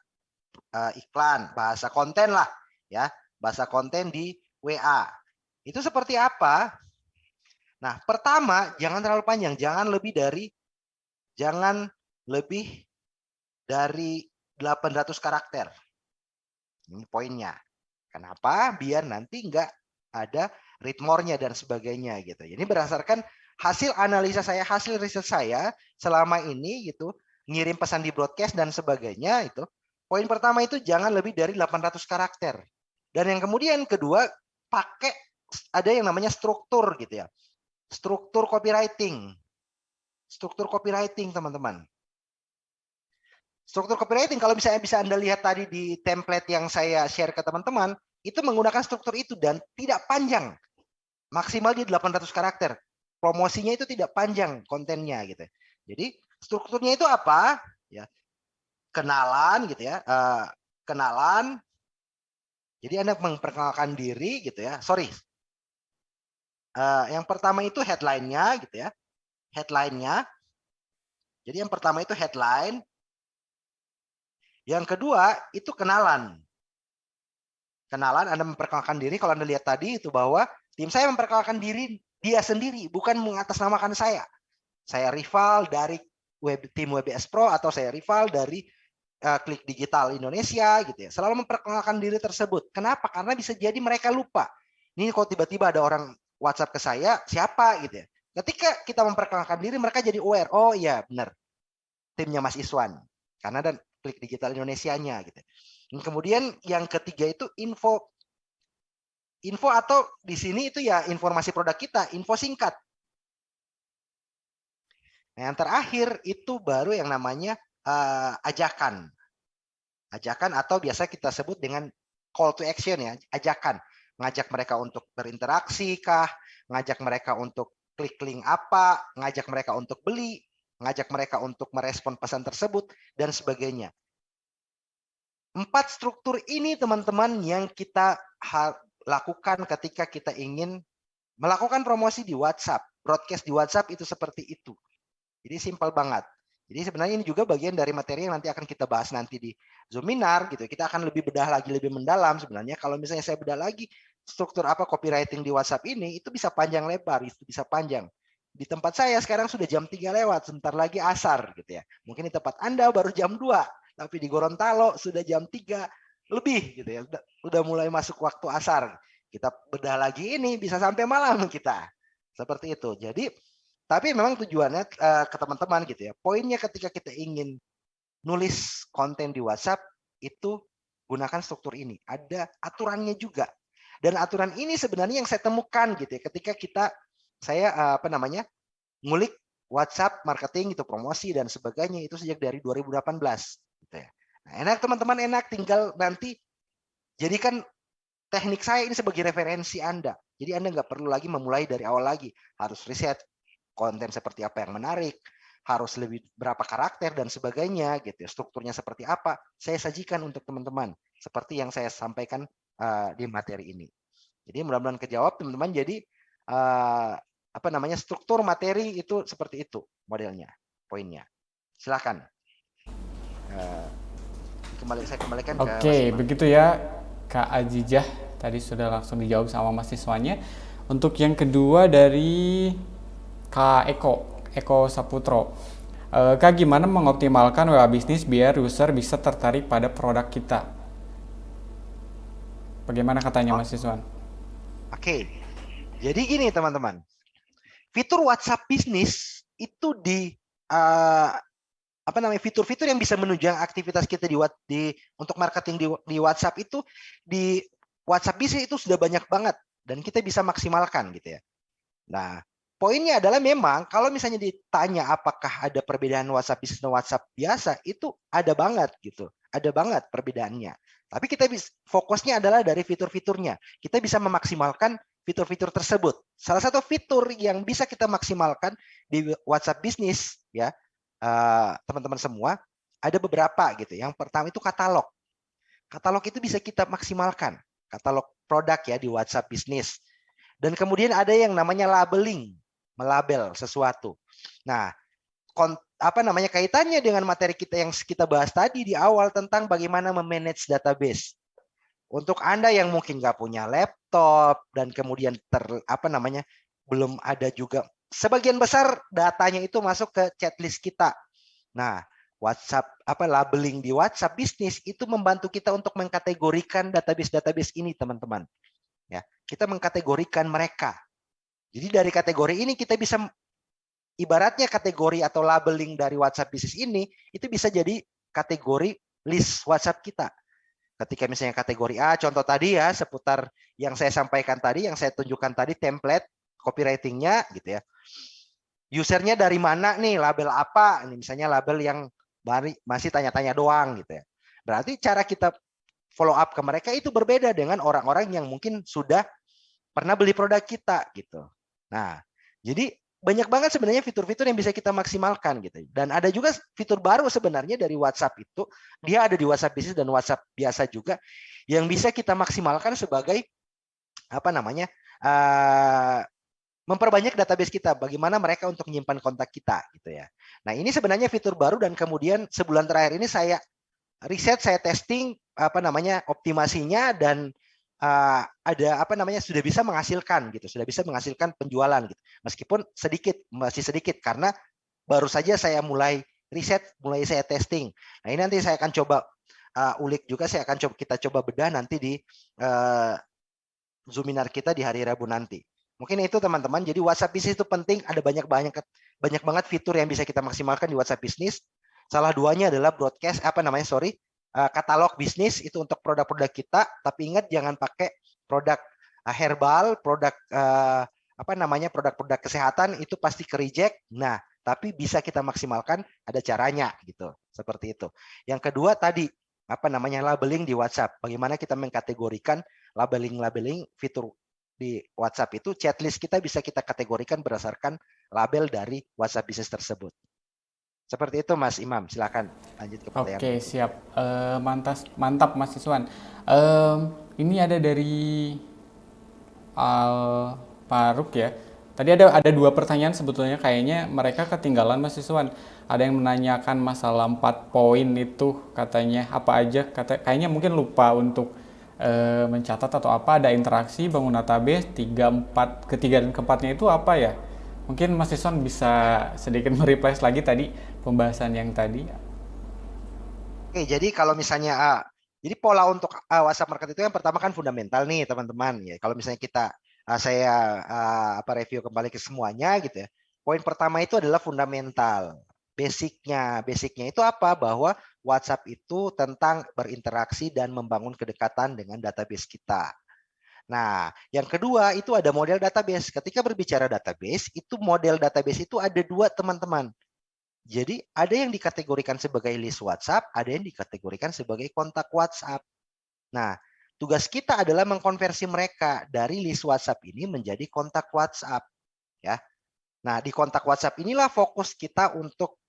iklan, bahasa konten lah ya, bahasa konten di WA. Itu seperti apa? Nah, pertama jangan terlalu panjang, jangan lebih dari 800 karakter. Ini poinnya. Kenapa? Biar nanti nggak ada read more-nya dan sebagainya gitu. Ini berdasarkan hasil analisa saya, hasil riset saya selama ini gitu, ngirim pesan di broadcast dan sebagainya itu. Poin pertama itu jangan lebih dari 800 karakter. Dan yang kemudian kedua, pakai ada yang namanya struktur gitu ya. Struktur copywriting. Struktur copywriting, teman-teman. Struktur copywriting kalau misalnya bisa Anda lihat tadi di template yang saya share ke teman-teman, itu menggunakan struktur itu dan tidak panjang. Maksimal di 800 karakter. Promosinya itu tidak panjang kontennya gitu. Jadi strukturnya itu apa? Ya, kenalan gitu ya. Kenalan. Jadi Anda memperkenalkan diri gitu ya. Sorry. Yang pertama itu headline-nya gitu ya. Headline-nya. Jadi yang pertama itu headline. Yang kedua itu kenalan. Kenalan, Anda memperkenalkan diri. Kalau Anda lihat tadi itu bahwa tim saya memperkenalkan diri dia sendiri, bukan mengatasnamakan saya. Saya rival dari tim WBS Pro atau saya rival dari Klik Digital Indonesia gitu ya. Selalu memperkenalkan diri tersebut. Kenapa? Karena bisa jadi mereka lupa. Ini kalau tiba-tiba ada orang WhatsApp ke saya, siapa gitu ya. Ketika kita memperkenalkan diri, mereka jadi aware. Oh iya, benar. Timnya Mas Iswan. Karena ada Klik Digital Indonesia-nya gitu. Dan kemudian yang ketiga itu info atau di sini itu ya informasi produk kita, info singkat. Nah, yang terakhir itu baru yang namanya ajakan. Ajakan atau biasa kita sebut dengan call to action ya, ajakan. Ngajak mereka untuk berinteraksi kah, ngajak mereka untuk klik link apa, ngajak mereka untuk beli, ngajak mereka untuk merespon pesan tersebut, dan sebagainya. 4 struktur ini teman-teman yang kita lakukan ketika kita ingin melakukan promosi di WhatsApp. Broadcast di WhatsApp itu seperti itu. Jadi simpel banget. Jadi sebenarnya ini juga bagian dari materi yang nanti akan kita bahas nanti di Zoominar gitu. Kita akan lebih bedah lagi, lebih mendalam sebenarnya. Kalau misalnya saya bedah lagi struktur apa copywriting di WhatsApp ini, itu bisa panjang lebar, itu bisa panjang. Di tempat saya sekarang sudah jam 3 lewat, sebentar lagi asar gitu ya. Mungkin di tempat Anda baru jam 2, tapi di Gorontalo sudah jam 3 lebih gitu ya. Udah mulai masuk waktu asar. Kita bedah lagi ini bisa sampai malam kita. Seperti itu. Jadi tapi memang tujuannya ke teman-teman gitu ya. Poinnya ketika kita ingin nulis konten di WhatsApp itu gunakan struktur ini. Ada aturannya juga. Dan aturan ini sebenarnya yang saya temukan gitu ya. Ketika saya ngulik WhatsApp marketing itu promosi dan sebagainya itu sejak dari 2018 gitu ya. Nah, enak teman-teman, enak tinggal nanti jadikan teknik saya ini sebagai referensi Anda. Jadi Anda nggak perlu lagi memulai dari awal lagi. Harus riset konten seperti apa yang menarik, harus lebih berapa karakter dan sebagainya gitu. Strukturnya seperti apa, saya sajikan untuk teman-teman seperti yang saya sampaikan di materi ini. Jadi mudah-mudahan kejawab teman-teman. Jadi struktur materi itu seperti itu modelnya, poinnya. Silakan. Saya kembalikan ke Oke, begitu ya Kak Ajijah. Tadi sudah langsung dijawab sama mahasiswanya. Untuk yang kedua dari Kak Eko Saputro. Kak, gimana mengoptimalkan WA bisnis biar user bisa tertarik pada produk kita? Bagaimana katanya Mas Iswan? Oke. Jadi gini teman-teman. Fitur WhatsApp bisnis itu fitur-fitur yang bisa menunjang aktivitas kita untuk marketing di WhatsApp itu di WhatsApp bisnis itu sudah banyak banget dan kita bisa maksimalkan gitu ya. Nah, poinnya adalah memang kalau misalnya ditanya apakah ada perbedaan WhatsApp bisnis dan WhatsApp biasa, itu ada banget gitu. Ada banget perbedaannya. Tapi kita fokusnya adalah dari fitur-fiturnya. Kita bisa memaksimalkan fitur-fitur tersebut. Salah satu fitur yang bisa kita maksimalkan di WhatsApp bisnis ya, teman-teman semua, ada beberapa gitu. Yang pertama itu katalog. Katalog itu bisa kita maksimalkan. Katalog produk ya di WhatsApp bisnis. Dan kemudian ada yang namanya labeling, melabel sesuatu. Nah, kaitannya dengan materi kita yang kita bahas tadi di awal tentang bagaimana memanage database. Untuk Anda yang mungkin nggak punya laptop dan kemudian belum ada juga, sebagian besar datanya itu masuk ke checklist kita. Nah, labeling di WhatsApp bisnis itu membantu kita untuk mengkategorikan database ini, teman-teman. Ya, kita mengkategorikan mereka. Jadi dari kategori ini kita bisa, ibaratnya kategori atau labeling dari WhatsApp bisnis ini itu bisa jadi kategori list WhatsApp kita. Ketika misalnya kategori A, contoh tadi ya, seputar yang saya sampaikan tadi, yang saya tunjukkan tadi, template copywriting-nya gitu ya. Usernya dari mana nih, label apa? Ini misalnya label yang masih tanya-tanya doang gitu ya. Berarti cara kita follow up ke mereka itu berbeda dengan orang-orang yang mungkin sudah pernah beli produk kita gitu. Nah, jadi banyak banget sebenarnya fitur-fitur yang bisa kita maksimalkan gitu. Dan ada juga fitur baru sebenarnya dari WhatsApp itu, dia ada di WhatsApp bisnis dan WhatsApp biasa juga, yang bisa kita maksimalkan sebagai memperbanyak database kita, bagaimana mereka untuk menyimpan kontak kita gitu ya. Nah, ini sebenarnya fitur baru dan kemudian sebulan terakhir ini saya riset, saya testing optimasinya, dan sudah bisa menghasilkan gitu, sudah bisa menghasilkan penjualan gitu. Meskipun masih sedikit karena baru saja saya mulai riset, mulai saya testing. Nah, ini nanti saya akan coba ulik juga, kita coba bedah nanti di Zoominar kita di hari Rabu nanti. Mungkin itu teman-teman. Jadi WhatsApp bisnis itu penting, ada banyak banget fitur yang bisa kita maksimalkan di WhatsApp bisnis. Salah duanya adalah katalog bisnis itu untuk produk-produk kita, tapi ingat jangan pakai produk herbal, produk-produk kesehatan, itu pasti ke reject. Nah, tapi bisa kita maksimalkan, ada caranya gitu. Seperti itu. Yang kedua tadi labeling di WhatsApp. Bagaimana kita mengkategorikan labeling fitur di WhatsApp itu, chatList kita bisa kita kategorikan berdasarkan label dari WhatsApp bisnis tersebut. Seperti itu Mas Imam, silakan lanjut ke pertanyaan. Oke, siap. Mantap Mas Iswan. Ini ada dari Al Faruk ya. Tadi ada 2 pertanyaan sebetulnya, kayaknya mereka ketinggalan Mas Iswan. Ada yang menanyakan masalah 4 poin itu, katanya apa aja, kayaknya mungkin lupa untuk mencatat atau apa. Ada interaksi, bangun database, ketiga dan keempatnya itu apa ya? Mungkin Mas Iswan bisa sedikit mereply lagi tadi pembahasan yang tadi. Oke, jadi kalau misalnya jadi pola untuk WhatsApp market itu yang pertama kan fundamental nih teman-teman ya. Kalau misalnya saya review kembali ke semuanya gitu ya. Poin pertama itu adalah fundamental. Basicnya itu apa? Bahwa WhatsApp itu tentang berinteraksi dan membangun kedekatan dengan database kita. Nah, yang kedua itu ada model database. Ketika berbicara database, itu model database itu ada 2 teman-teman. Jadi ada yang dikategorikan sebagai list WhatsApp, ada yang dikategorikan sebagai kontak WhatsApp. Nah, tugas kita adalah mengkonversi mereka dari list WhatsApp ini menjadi kontak WhatsApp, ya. Nah, di kontak WhatsApp inilah fokus kita untuk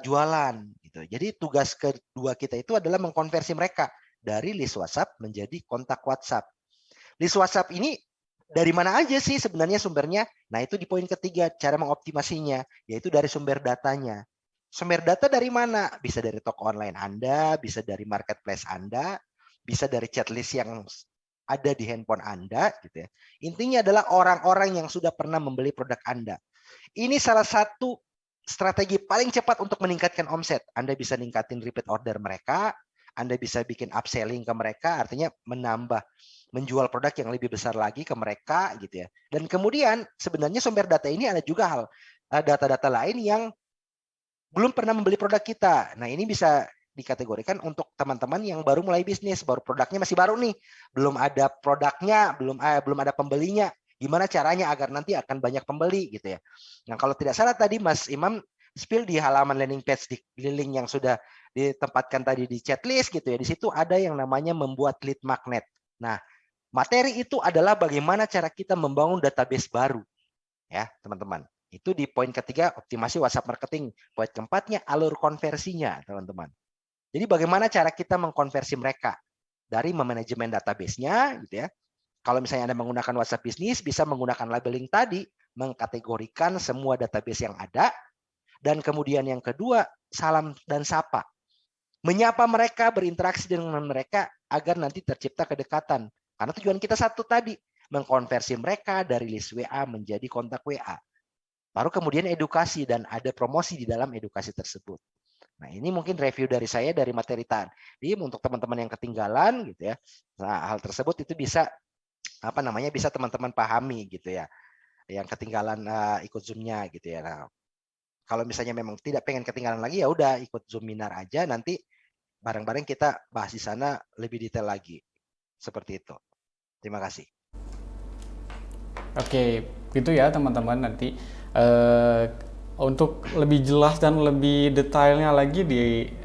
jualan gitu. Jadi tugas kedua kita itu adalah mengkonversi mereka dari list WhatsApp menjadi kontak WhatsApp. List WhatsApp ini dari mana aja sih sebenarnya sumbernya? Nah, itu di poin ketiga, cara mengoptimasinya, yaitu dari sumber datanya. Sumber data dari mana? Bisa dari toko online Anda, bisa dari marketplace Anda, bisa dari chatList yang ada di handphone Anda gitu ya. Intinya adalah orang-orang yang sudah pernah membeli produk Anda. Ini salah satu strategi paling cepat untuk meningkatkan omset. Anda bisa ningkatin repeat order mereka, Anda bisa bikin upselling ke mereka, artinya menjual produk yang lebih besar lagi ke mereka gitu ya. Dan kemudian sebenarnya sumber data ini ada juga data-data lain yang belum pernah membeli produk kita. Nah, ini bisa dikategorikan untuk teman-teman yang baru mulai bisnis, baru produknya masih baru nih, belum ada produknya, belum ada pembelinya. Gimana caranya agar nanti akan banyak pembeli gitu ya. Nah, kalau tidak salah tadi Mas Imam spill di halaman landing page di link yang sudah ditempatkan tadi di chat list gitu ya. Di situ ada yang namanya membuat lead magnet. Nah, materi itu adalah bagaimana cara kita membangun database baru ya, teman-teman. Itu di poin ketiga, optimasi WhatsApp marketing. Poin keempatnya, alur konversinya, teman-teman. Jadi bagaimana cara kita mengkonversi mereka dari manajemen database-nya gitu ya. Kalau misalnya Anda menggunakan WhatsApp bisnis, bisa menggunakan labeling tadi, mengkategorikan semua database yang ada, dan kemudian yang kedua, salam dan sapa. Menyapa mereka, berinteraksi dengan mereka agar nanti tercipta kedekatan. Karena tujuan kita satu tadi, mengkonversi mereka dari list WA menjadi kontak WA. Baru kemudian edukasi dan ada promosi di dalam edukasi tersebut. Nah, ini mungkin review dari saya dari materi tadi untuk teman-teman yang ketinggalan gitu ya. Nah, hal tersebut itu bisa bisa teman-teman pahami gitu ya. Yang ketinggalan ikut Zoom-nya gitu ya. Nah, kalau misalnya memang tidak pengen ketinggalan lagi ya udah ikut Zoom Minar aja, nanti bareng-bareng kita bahas di sana lebih detail lagi. Seperti itu. Terima kasih. Oke, gitu ya teman-teman, nanti eh, untuk lebih jelas dan lebih detailnya lagi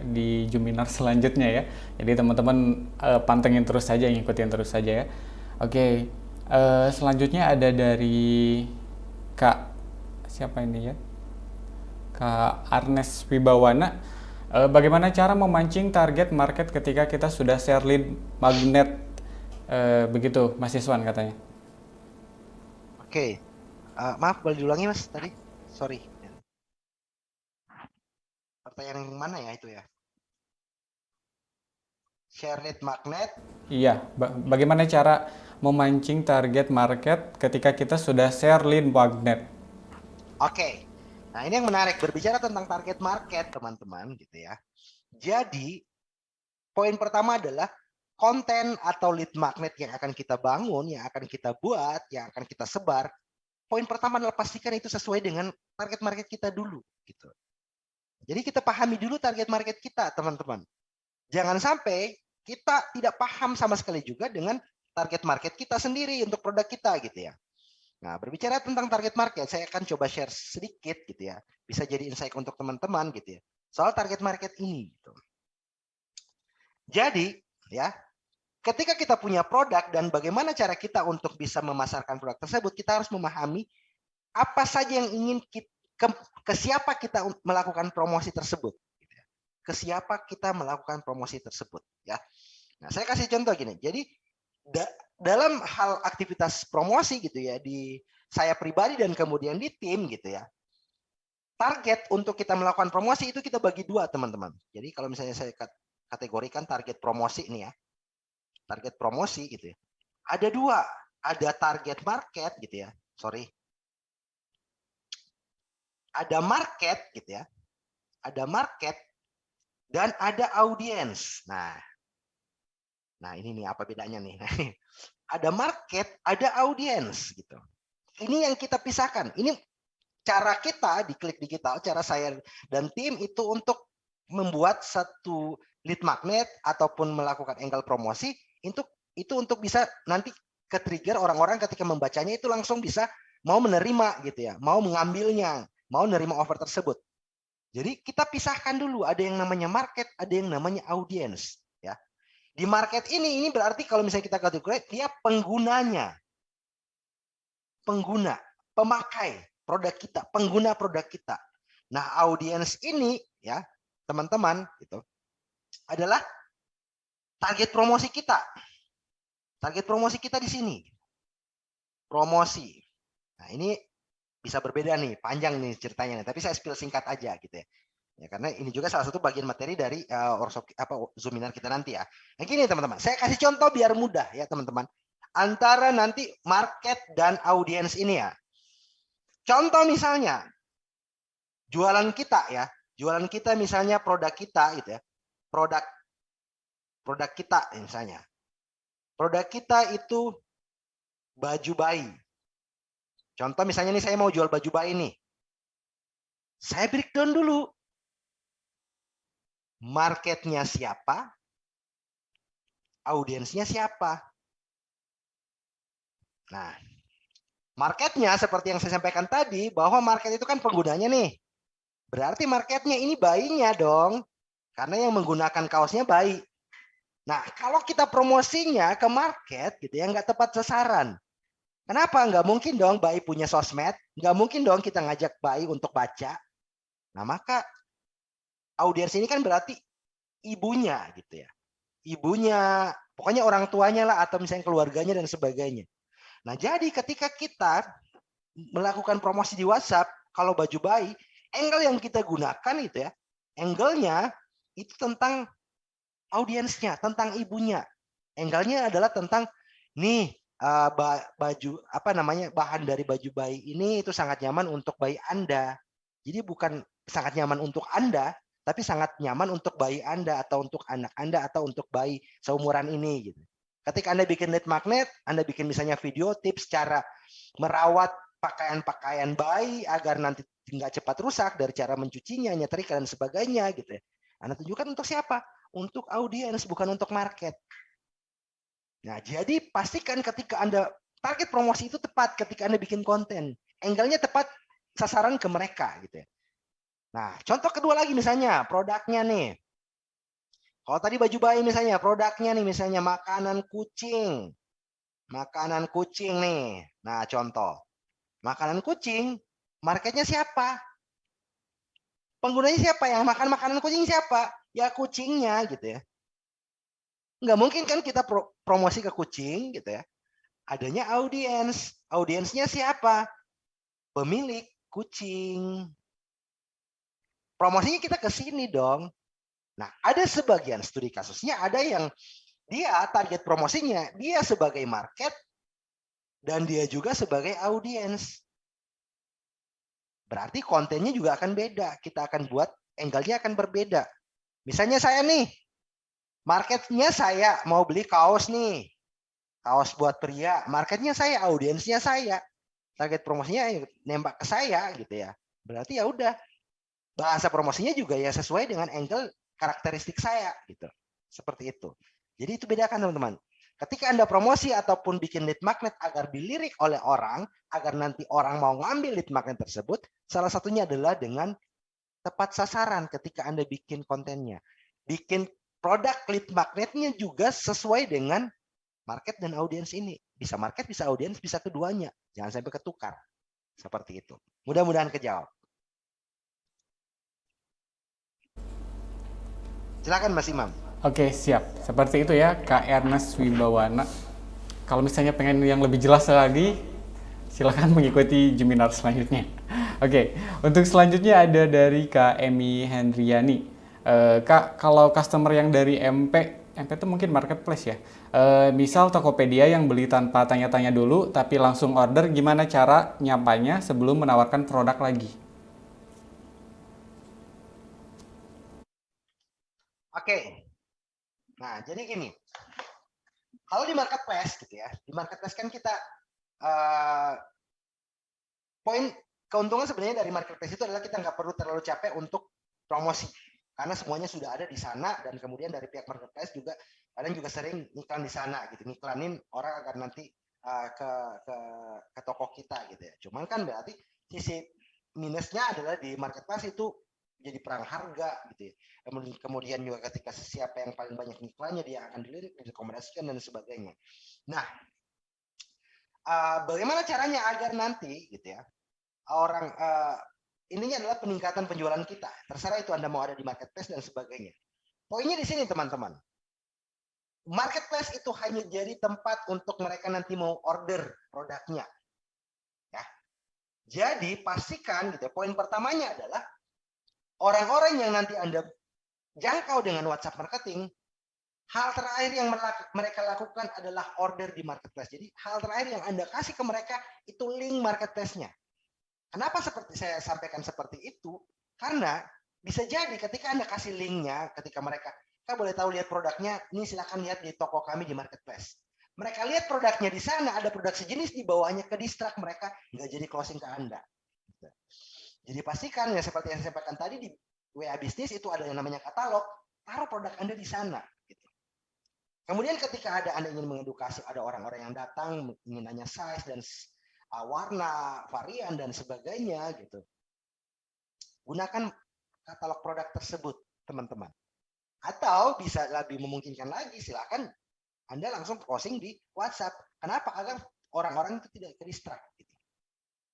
di Juminar selanjutnya ya. Jadi teman-teman pantengin terus saja, ngikutin terus saja ya. Oke, selanjutnya ada dari Kak siapa ini ya? Kak Arnes Wibawana. Bagaimana cara memancing target market ketika kita sudah share lead magnet? Begitu, Mas Iswan katanya. Oke. Maaf, boleh diulangi Mas tadi? Sorry. Pertanyaan yang mana ya itu ya? Share lead magnet. Iya, bagaimana cara memancing target market ketika kita sudah share lead magnet? Oke. Nah, ini yang menarik berbicara tentang target market, teman-teman, gitu ya. Jadi, poin pertama adalah konten atau lead magnet yang akan kita bangun, yang akan kita buat, yang akan kita sebar. Poin pertama adalah pastikan itu sesuai dengan target market kita dulu, gitu. Jadi kita pahami dulu target market kita, teman-teman. Jangan sampai kita tidak paham sama sekali juga dengan target market kita sendiri untuk produk kita, gitu ya. Nah, berbicara tentang target market, saya akan coba share sedikit gitu ya. Bisa jadi insight untuk teman-teman gitu ya. Soal target market ini gitu. Jadi, ya, ketika kita punya produk dan bagaimana cara kita untuk bisa memasarkan produk tersebut, kita harus memahami apa saja yang ingin kita, ke siapa kita melakukan promosi tersebut. Gitu ya. Ke siapa kita melakukan promosi tersebut, ya. Nah, saya kasih contoh gini. Jadi dalam hal aktivitas promosi gitu ya, di saya pribadi dan kemudian di tim gitu ya, target untuk kita melakukan promosi itu kita bagi dua, teman-teman. Jadi kalau misalnya saya kategorikan target promosi ini ya, target promosi gitu ya, ada dua, ada target market gitu ya, ada market gitu ya, ada market dan ada audiens. Nah ini nih apa bedanya nih? Ada market, ada audiens gitu. Ini yang kita pisahkan. Ini cara kita di Klik Digital, cara saya dan tim itu untuk membuat satu lead magnet ataupun melakukan angle promosi itu untuk bisa nanti ke trigger orang-orang ketika membacanya itu langsung bisa mau menerima gitu ya, mau mengambilnya, mau menerima offer tersebut. Jadi kita pisahkan dulu, ada yang namanya market, ada yang namanya audiens ya. Di market ini berarti kalau misalnya kita kategori dia penggunanya, pemakai produk kita, pengguna produk kita. Nah, audiens ini ya, teman-teman, itu adalah target promosi kita. Target promosi kita di sini. Promosi. Nah, ini bisa berbeda nih, panjang nih ceritanya nih, tapi saya spill singkat aja gitu ya. Ya, karena ini juga salah satu bagian materi dari Zoominar kita nanti ya. Nah, gini teman-teman, saya kasih contoh biar mudah ya teman-teman. Antara nanti market dan audiens ini ya. Contoh misalnya, jualan kita misalnya produk kita gitu ya. Produk kita misalnya. Produk kita itu baju bayi. Contoh misalnya nih saya mau jual baju bayi nih. Saya breakdown dulu. Marketnya siapa? Audiensnya siapa? Nah, Marketnya seperti yang saya sampaikan tadi, bahwa market itu kan penggunanya nih. Berarti marketnya ini buy-nya dong. Karena yang menggunakan kaosnya buy. Nah, kalau kita promosinya ke market gitu ya, nggak tepat sasaran. Kenapa? Nggak mungkin dong buy punya sosmed. Nggak mungkin dong kita ngajak buy untuk baca. Nah, maka audiens ini kan berarti ibunya gitu ya. Ibunya, pokoknya orang tuanya lah atau misalnya keluarganya dan sebagainya. Nah, jadi ketika kita melakukan promosi di WhatsApp, kalau baju bayi, angle yang kita gunakan itu ya, angle-nya itu tentang audiensnya, tentang ibunya. Angle-nya adalah tentang nih baju apa namanya bahan dari baju bayi ini itu sangat nyaman untuk bayi Anda. Jadi bukan sangat nyaman untuk Anda, tapi sangat nyaman untuk bayi Anda atau untuk anak Anda atau untuk bayi seumuran ini gitu. Ketika Anda bikin lead magnet, Anda bikin misalnya video tips cara merawat pakaian-pakaian bayi agar nanti nggak cepat rusak dari cara mencucinya, nyetrika dan sebagainya gitu ya. Anda tunjukkan untuk siapa? Untuk audiens, bukan untuk market. Nah, jadi pastikan ketika Anda target promosi itu tepat ketika Anda bikin konten. Angle-nya tepat sasaran ke mereka gitu ya. Nah, contoh kedua lagi misalnya produknya nih. Kalau tadi baju bayi misalnya, produknya nih misalnya makanan kucing. Makanan kucing nih. Nah, contoh. Makanan kucing, marketnya siapa? Penggunanya siapa? Yang makan makanan kucing siapa? Ya kucingnya gitu ya. Nggak mungkin kan kita promosi ke kucing gitu ya. Adanya audiens. Audiensnya siapa? Pemilik kucing. Promosinya kita ke sini dong. Nah, ada sebagian studi kasusnya ada yang dia target promosinya dia sebagai market dan dia juga sebagai audiens. Berarti kontennya juga akan beda. Kita akan buat angle-nya akan berbeda. Misalnya saya nih, marketnya saya mau beli kaos nih. Kaos buat pria. Marketnya saya, audiensnya saya. Target promosinya nembak ke saya gitu ya. Berarti ya udah. Bahasa promosinya juga ya sesuai dengan angle karakteristik saya gitu. Seperti itu. Jadi itu bedakan teman-teman. Ketika Anda promosi ataupun bikin lead magnet agar dilirik oleh orang, agar nanti orang mau ngambil lead magnet tersebut, salah satunya adalah dengan tepat sasaran ketika Anda bikin kontennya. Bikin produk lead magnetnya juga sesuai dengan market dan audiens ini. Bisa market, bisa audiens, bisa keduanya. Jangan sampai ketukar. Seperti itu. Mudah-mudahan kejawab. Silakan Mas Imam. Oke, siap. Seperti itu ya, Kak Ernest Wibawana. Kalau misalnya pengen yang lebih jelas lagi, silakan mengikuti Jeminar selanjutnya. Oke, untuk selanjutnya ada dari Kak Emi Hendriani. Kak, kalau customer yang dari MP itu mungkin marketplace ya. Misal Tokopedia yang beli tanpa tanya-tanya dulu, tapi langsung order, gimana cara nyapanya sebelum menawarkan produk lagi? Oke. Nah, jadi gini. Kalau di marketplace gitu ya, di marketplace kan kita poin keuntungan sebenarnya dari marketplace itu adalah kita nggak perlu terlalu capek untuk promosi karena semuanya sudah ada di sana dan kemudian dari pihak marketplace juga kalian juga sering iklan di sana gitu, iklanin orang agar nanti ke ke toko kita gitu ya. Cuman kan berarti sisi minusnya adalah di marketplace itu jadi perang harga gitu ya. Kemudian juga ketika siapa yang paling banyak iklannya dia akan dilirik, direkomendasikan dan sebagainya. Nah, bagaimana caranya agar nanti gitu ya orang ininya adalah peningkatan penjualan kita. Terserah itu Anda mau ada di marketplace dan sebagainya. Poinnya di sini teman-teman. Marketplace itu hanya jadi tempat untuk mereka nanti mau order produknya. Ya. Jadi pastikan gitu. Poin pertamanya adalah orang-orang yang nanti Anda jangkau dengan WhatsApp marketing, hal terakhir yang mereka lakukan adalah order di marketplace. Jadi hal terakhir yang Anda kasih ke mereka itu link marketplace-nya. Kenapa seperti saya sampaikan seperti itu? Karena bisa jadi ketika Anda kasih linknya, ketika mereka boleh tahu lihat produknya, ini silakan lihat di toko kami di marketplace. Mereka lihat produknya di sana, ada produk sejenis di bawahnya, ke distract mereka, nggak jadi closing ke Anda. Jadi pastikan ya seperti yang saya sampaikan tadi di WA bisnis itu ada yang namanya katalog, taruh produk Anda di sana. Kemudian ketika Anda ingin mengedukasi, ada orang-orang yang datang ingin nanya size dan warna, varian dan sebagainya gitu. Gunakan katalog produk tersebut, teman-teman. Atau bisa lebih memungkinkan lagi, silakan Anda langsung posting di WhatsApp. Kenapa? Agar orang-orang itu tidak terdistract. Gitu.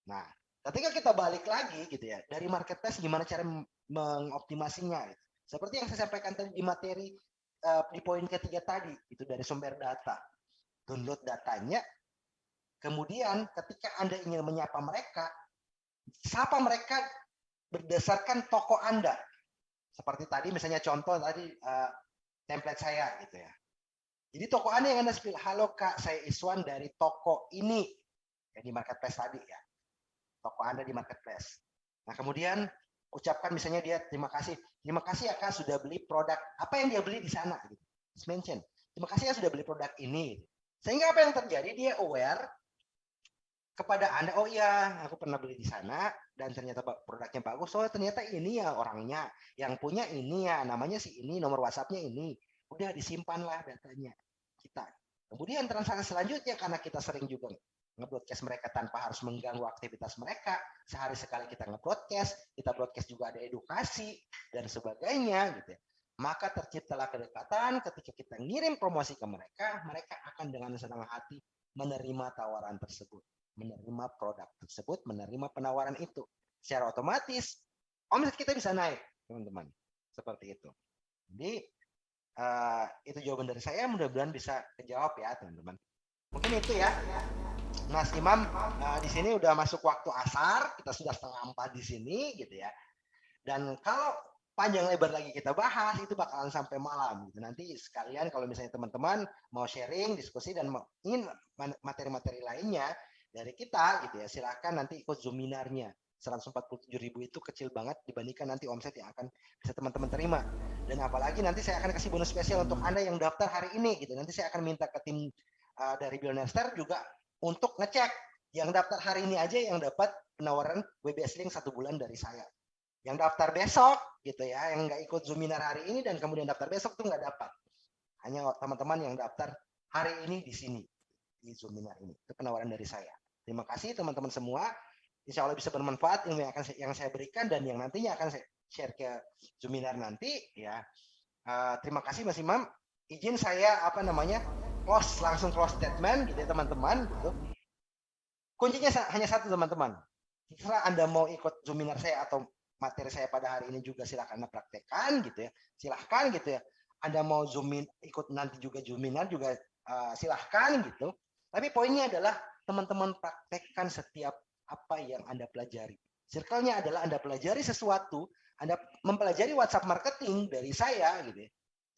Nah, ketika kita balik lagi gitu ya, dari marketplace gimana cara mengoptimasinya. Gitu. Seperti yang saya sampaikan tadi di materi di poin ketiga tadi, itu dari sumber data. Download datanya, kemudian ketika Anda ingin menyapa mereka, sapa mereka berdasarkan toko Anda. Seperti tadi misalnya contoh tadi template saya gitu ya. Jadi toko Anda yang Anda pilih, halo Kak, saya Iswan dari toko ini. Ya, di marketplace tadi ya. Toko Anda di marketplace. Nah, kemudian ucapkan misalnya dia terima kasih ya Kak sudah beli produk apa yang dia beli di sana gitu. Mention. Terima kasih ya sudah beli produk ini. Sehingga apa yang terjadi, dia aware kepada Anda, oh iya aku pernah beli di sana dan ternyata produknya bagus. Oh ternyata ini ya orangnya, yang punya ini ya, namanya si ini, nomor WhatsApp-nya ini. Udah disimpanlah datanya kita. Kemudian transaksi selanjutnya, karena kita sering juga nge-broadcast mereka tanpa harus mengganggu aktivitas mereka. Sehari sekali kita nge-broadcast, kita broadcast juga ada edukasi dan sebagainya gitu ya. Maka terciptalah kedekatan. Ketika kita ngirim promosi ke mereka, mereka akan dengan senang hati menerima tawaran tersebut, menerima produk tersebut, menerima penawaran itu. Secara otomatis omset kita bisa naik, teman-teman. Seperti itu. Jadi itu jawaban dari saya, mudah-mudahan bisa kejawab ya, teman-teman. Mungkin itu ya. Mas Imam, di sini udah masuk waktu asar, kita sudah 3:30 di sini gitu ya. Dan kalau panjang lebar lagi kita bahas, itu bakalan sampai malam gitu. Nanti sekalian kalau misalnya teman-teman mau sharing, diskusi dan ingin materi-materi lainnya dari kita gitu ya, silakan nanti ikut Zoominarnya. 147.000 itu kecil banget dibandingkan nanti omset yang akan bisa teman-teman terima. Dan apalagi nanti saya akan kasih bonus spesial untuk Anda yang daftar hari ini gitu. Nanti saya akan minta ke tim dari Billionaire Star juga untuk ngecek yang daftar hari ini aja yang dapat penawaran WBS Link 1 bulan dari saya. Yang daftar besok gitu ya, yang nggak ikut Zoominar hari ini dan kemudian daftar besok tuh nggak dapat. Hanya teman-teman yang daftar hari ini di sini di Zoominar ini. Itu penawaran dari saya. Terima kasih teman-teman semua. Insya Allah bisa bermanfaat ilmu yang saya berikan dan yang nantinya akan saya share ke Zoominar nanti ya. Terima kasih Mas Imam. Izin saya langsung close statement gitu ya teman-teman gitu. Kuncinya hanya satu teman-teman. Setelah Anda mau ikut Zoominar saya atau materi saya pada hari ini juga silakan Anda praktekkan gitu ya. Silahkan gitu ya. Anda mau ikut nanti juga Zoominar juga silahkan gitu. Tapi poinnya adalah teman-teman praktekkan setiap apa yang Anda pelajari. Circle-nya adalah Anda pelajari sesuatu, Anda mempelajari WhatsApp marketing dari saya gitu ya.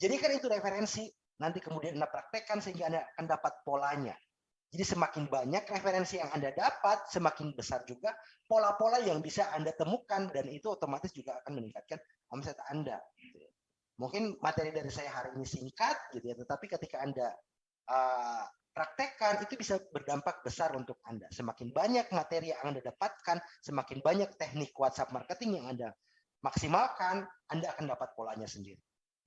Jadikan itu referensi, nanti kemudian Anda praktekkan sehingga Anda akan dapat polanya. Jadi semakin banyak referensi yang Anda dapat, semakin besar juga pola-pola yang bisa Anda temukan dan itu otomatis juga akan meningkatkan omset Anda. Mungkin materi dari saya hari ini singkat gitu ya, tetapi ketika Anda praktekkan itu bisa berdampak besar untuk Anda. Semakin banyak materi yang Anda dapatkan, semakin banyak teknik WhatsApp marketing yang Anda maksimalkan, Anda akan dapat polanya sendiri.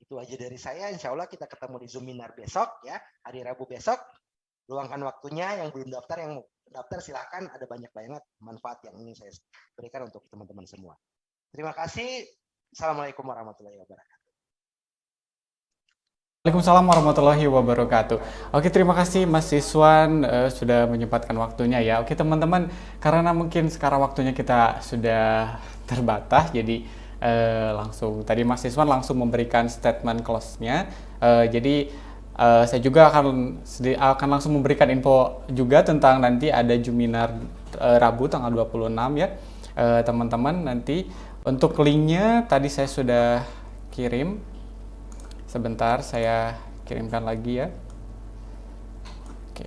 Itu aja dari saya. Insya Allah kita ketemu di Zoominar besok ya, hari Rabu besok. Luangkan waktunya, yang belum daftar, yang daftar silahkan, ada banyak banget manfaat yang ingin saya berikan untuk teman-teman semua. Terima kasih. Assalamualaikum warahmatullahi wabarakatuh. Waalaikumsalam warahmatullahi wabarakatuh. Oke, terima kasih Mas Iswan sudah menyempatkan waktunya ya. Oke teman-teman, karena mungkin sekarang waktunya kita sudah terbatas, jadi langsung tadi Mas Iswan langsung memberikan statement close-nya. Jadi saya juga akan langsung memberikan info juga tentang nanti ada Zoominar Rabu tanggal 26 ya. Teman-teman nanti untuk linknya tadi saya sudah kirim. Sebentar saya kirimkan lagi ya. Oke.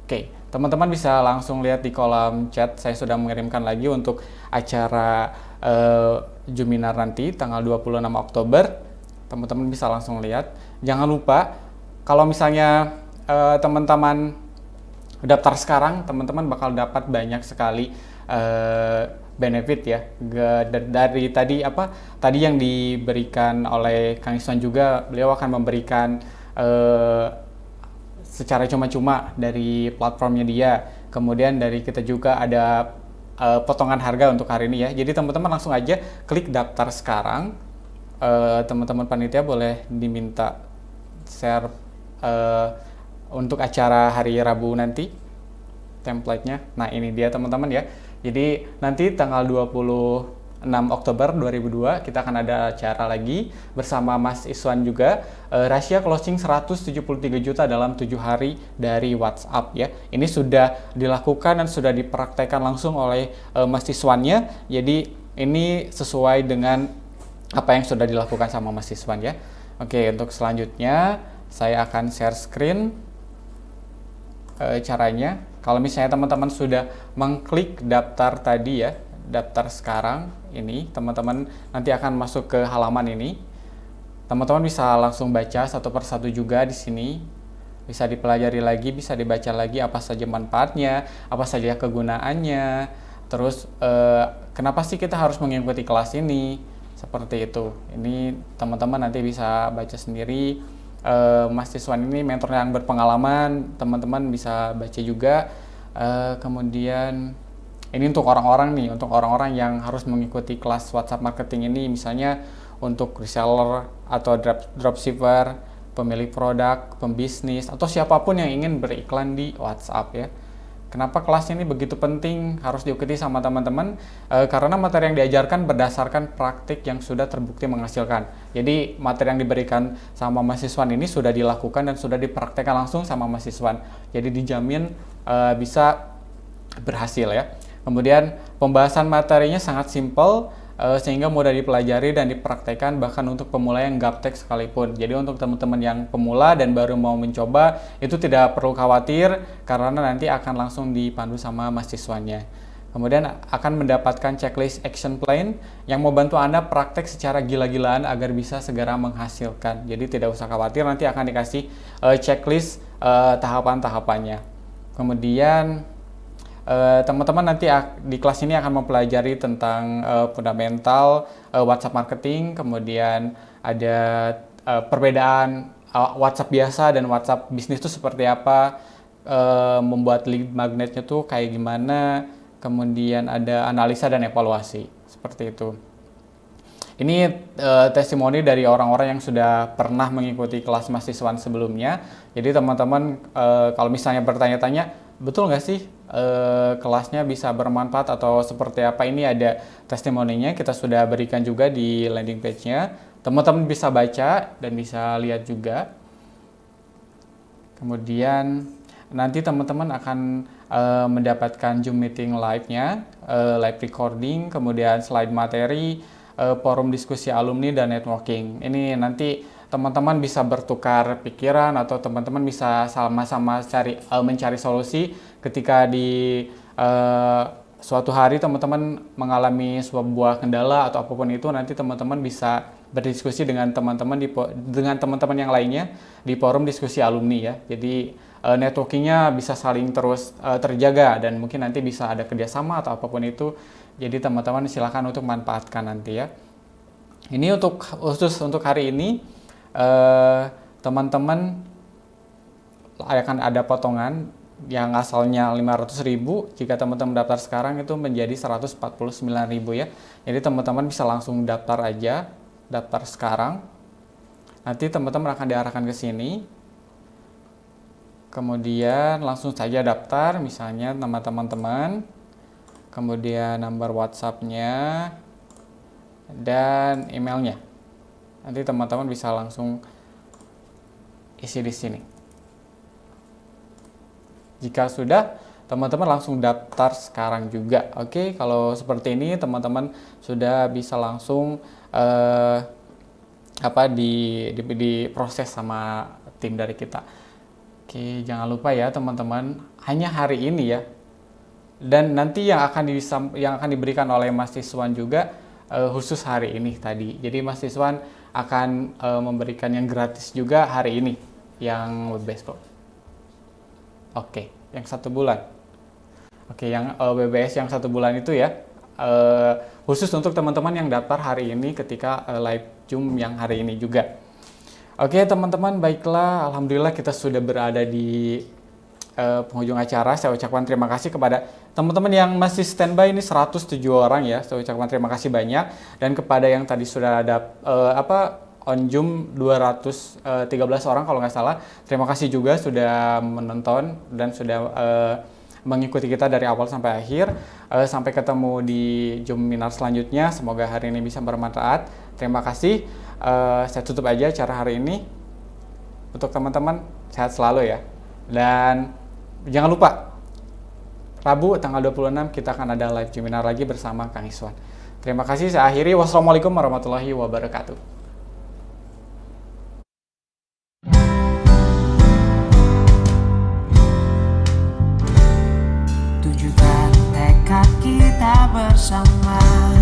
Oke, teman-teman bisa langsung lihat di kolom chat, saya sudah mengirimkan lagi untuk acara Zoominar nanti tanggal 26 Oktober. Teman-teman bisa langsung lihat. Jangan lupa kalau misalnya teman-teman daftar sekarang, teman-teman bakal dapat banyak sekali benefit ya. Dari tadi tadi yang diberikan oleh Kang Iswan juga, beliau akan memberikan eh, secara cuma-cuma dari platformnya dia. Kemudian dari kita juga ada potongan harga untuk hari ini ya. Jadi teman-teman langsung aja klik daftar sekarang. Teman-teman panitia boleh diminta share eh, untuk acara hari Rabu nanti template-nya. Nah, ini dia teman-teman ya. Jadi nanti tanggal 26 Oktober 2002 kita akan ada acara lagi bersama Mas Iswan juga, rahasia closing 173 juta dalam 7 hari dari WhatsApp ya. Ini sudah dilakukan dan sudah dipraktekkan langsung oleh Mas Iswannya. Jadi ini sesuai dengan apa yang sudah dilakukan sama Mas Iswan ya. Oke, untuk selanjutnya saya akan share screen caranya. Kalau misalnya teman-teman sudah mengklik daftar tadi ya, daftar sekarang ini, teman-teman nanti akan masuk ke halaman ini. Teman-teman bisa langsung baca satu persatu juga di sini. Bisa dipelajari lagi, bisa dibaca lagi apa saja manfaatnya, apa saja kegunaannya. Terus kenapa sih kita harus mengikuti kelas ini? Seperti itu. Ini teman-teman nanti bisa baca sendiri. Mas Iswan ini mentor yang berpengalaman, teman-teman bisa baca juga. Kemudian ini untuk orang-orang nih, untuk orang-orang yang harus mengikuti kelas WhatsApp marketing ini, misalnya untuk reseller atau dropshipper, pemilik produk, pembisnis, atau siapapun yang ingin beriklan di WhatsApp ya. Kenapa kelas ini begitu penting, harus diikuti sama teman-teman? Karena materi yang diajarkan berdasarkan praktik yang sudah terbukti menghasilkan. Jadi materi yang diberikan sama Mas Iswan ini sudah dilakukan dan sudah dipraktekkan langsung sama Mas Iswan. Jadi dijamin bisa berhasil ya. Kemudian pembahasan materinya sangat simpel, sehingga mudah dipelajari dan dipraktekkan bahkan untuk pemula yang gaptek sekalipun. Jadi untuk teman-teman yang pemula dan baru mau mencoba itu tidak perlu khawatir karena nanti akan langsung dipandu sama mahasiswanya. Kemudian akan mendapatkan checklist action plan yang mau bantu Anda praktek secara gila-gilaan agar bisa segera menghasilkan. Jadi tidak usah khawatir, nanti akan dikasih checklist tahapan-tahapannya. Kemudian teman-teman nanti di kelas ini akan mempelajari tentang fundamental WhatsApp marketing, kemudian ada perbedaan WhatsApp biasa dan WhatsApp bisnis itu seperti apa, membuat lead magnetnya tuh kayak gimana, kemudian ada analisa dan evaluasi, seperti itu. Ini testimoni dari orang-orang yang sudah pernah mengikuti kelas Mas Iswan sebelumnya. Jadi teman-teman kalau misalnya bertanya-tanya, betul nggak sih kelasnya bisa bermanfaat atau seperti apa, ini ada testimoninya, kita sudah berikan juga di landing page-nya. Teman-teman bisa baca dan bisa lihat juga. Kemudian nanti teman-teman akan mendapatkan Zoom meeting live-nya, live recording, kemudian slide materi, forum diskusi alumni dan networking. Ini nanti teman-teman bisa bertukar pikiran atau teman-teman bisa sama-sama mencari solusi ketika di suatu hari teman-teman mengalami sebuah kendala atau apapun itu, nanti teman-teman bisa berdiskusi dengan teman-teman yang lainnya di forum diskusi alumni ya. Jadi networkingnya bisa saling terus terjaga dan mungkin nanti bisa ada kerjasama atau apapun itu. Jadi teman-teman silakan untuk manfaatkan nanti ya. Ini khusus untuk hari ini teman-teman akan ada potongan yang asalnya 500.000, jika teman-teman daftar sekarang itu menjadi 149.000 ya. Jadi teman-teman bisa langsung daftar aja, daftar sekarang. Nanti teman-teman akan diarahkan ke sini. Kemudian langsung saja daftar, misalnya nama teman-teman, kemudian nomor WhatsApp-nya dan emailnya. Nanti teman-teman bisa langsung isi di sini. Jika sudah, teman-teman langsung daftar sekarang juga. Oke, kalau seperti ini teman-teman sudah bisa langsung diproses sama tim dari kita. Oke, jangan lupa ya teman-teman, hanya hari ini ya. Dan nanti yang akan diberikan oleh Mas Iswan juga khusus hari ini tadi. Jadi Mas Iswan akan memberikan yang gratis juga hari ini, yang web-based kok. Oke, yang 1 bulan. Oke, yang WBS yang 1 bulan itu ya. khusus untuk teman-teman yang daftar hari ini ketika live Zoom yang hari ini juga. Oke teman-teman, baiklah, alhamdulillah kita sudah berada di penghujung acara. Saya ucapkan terima kasih kepada teman-teman yang masih standby, ini 107 orang ya. Saya ucapkan terima kasih banyak, dan kepada yang tadi sudah ada on Zoom 213 orang kalau nggak salah. Terima kasih juga sudah menonton dan sudah mengikuti kita dari awal sampai akhir. Sampai ketemu di Zoom Minar selanjutnya. Semoga hari ini bisa bermanfaat. Terima kasih. Saya tutup aja acara hari ini. Untuk teman-teman, sehat selalu ya. Dan jangan lupa, Rabu tanggal 26 kita akan ada live Zoom Minar lagi bersama Kang Iswan. Terima kasih, saya akhiri. Wassalamualaikum warahmatullahi wabarakatuh. Tujukan tekad kita bersama.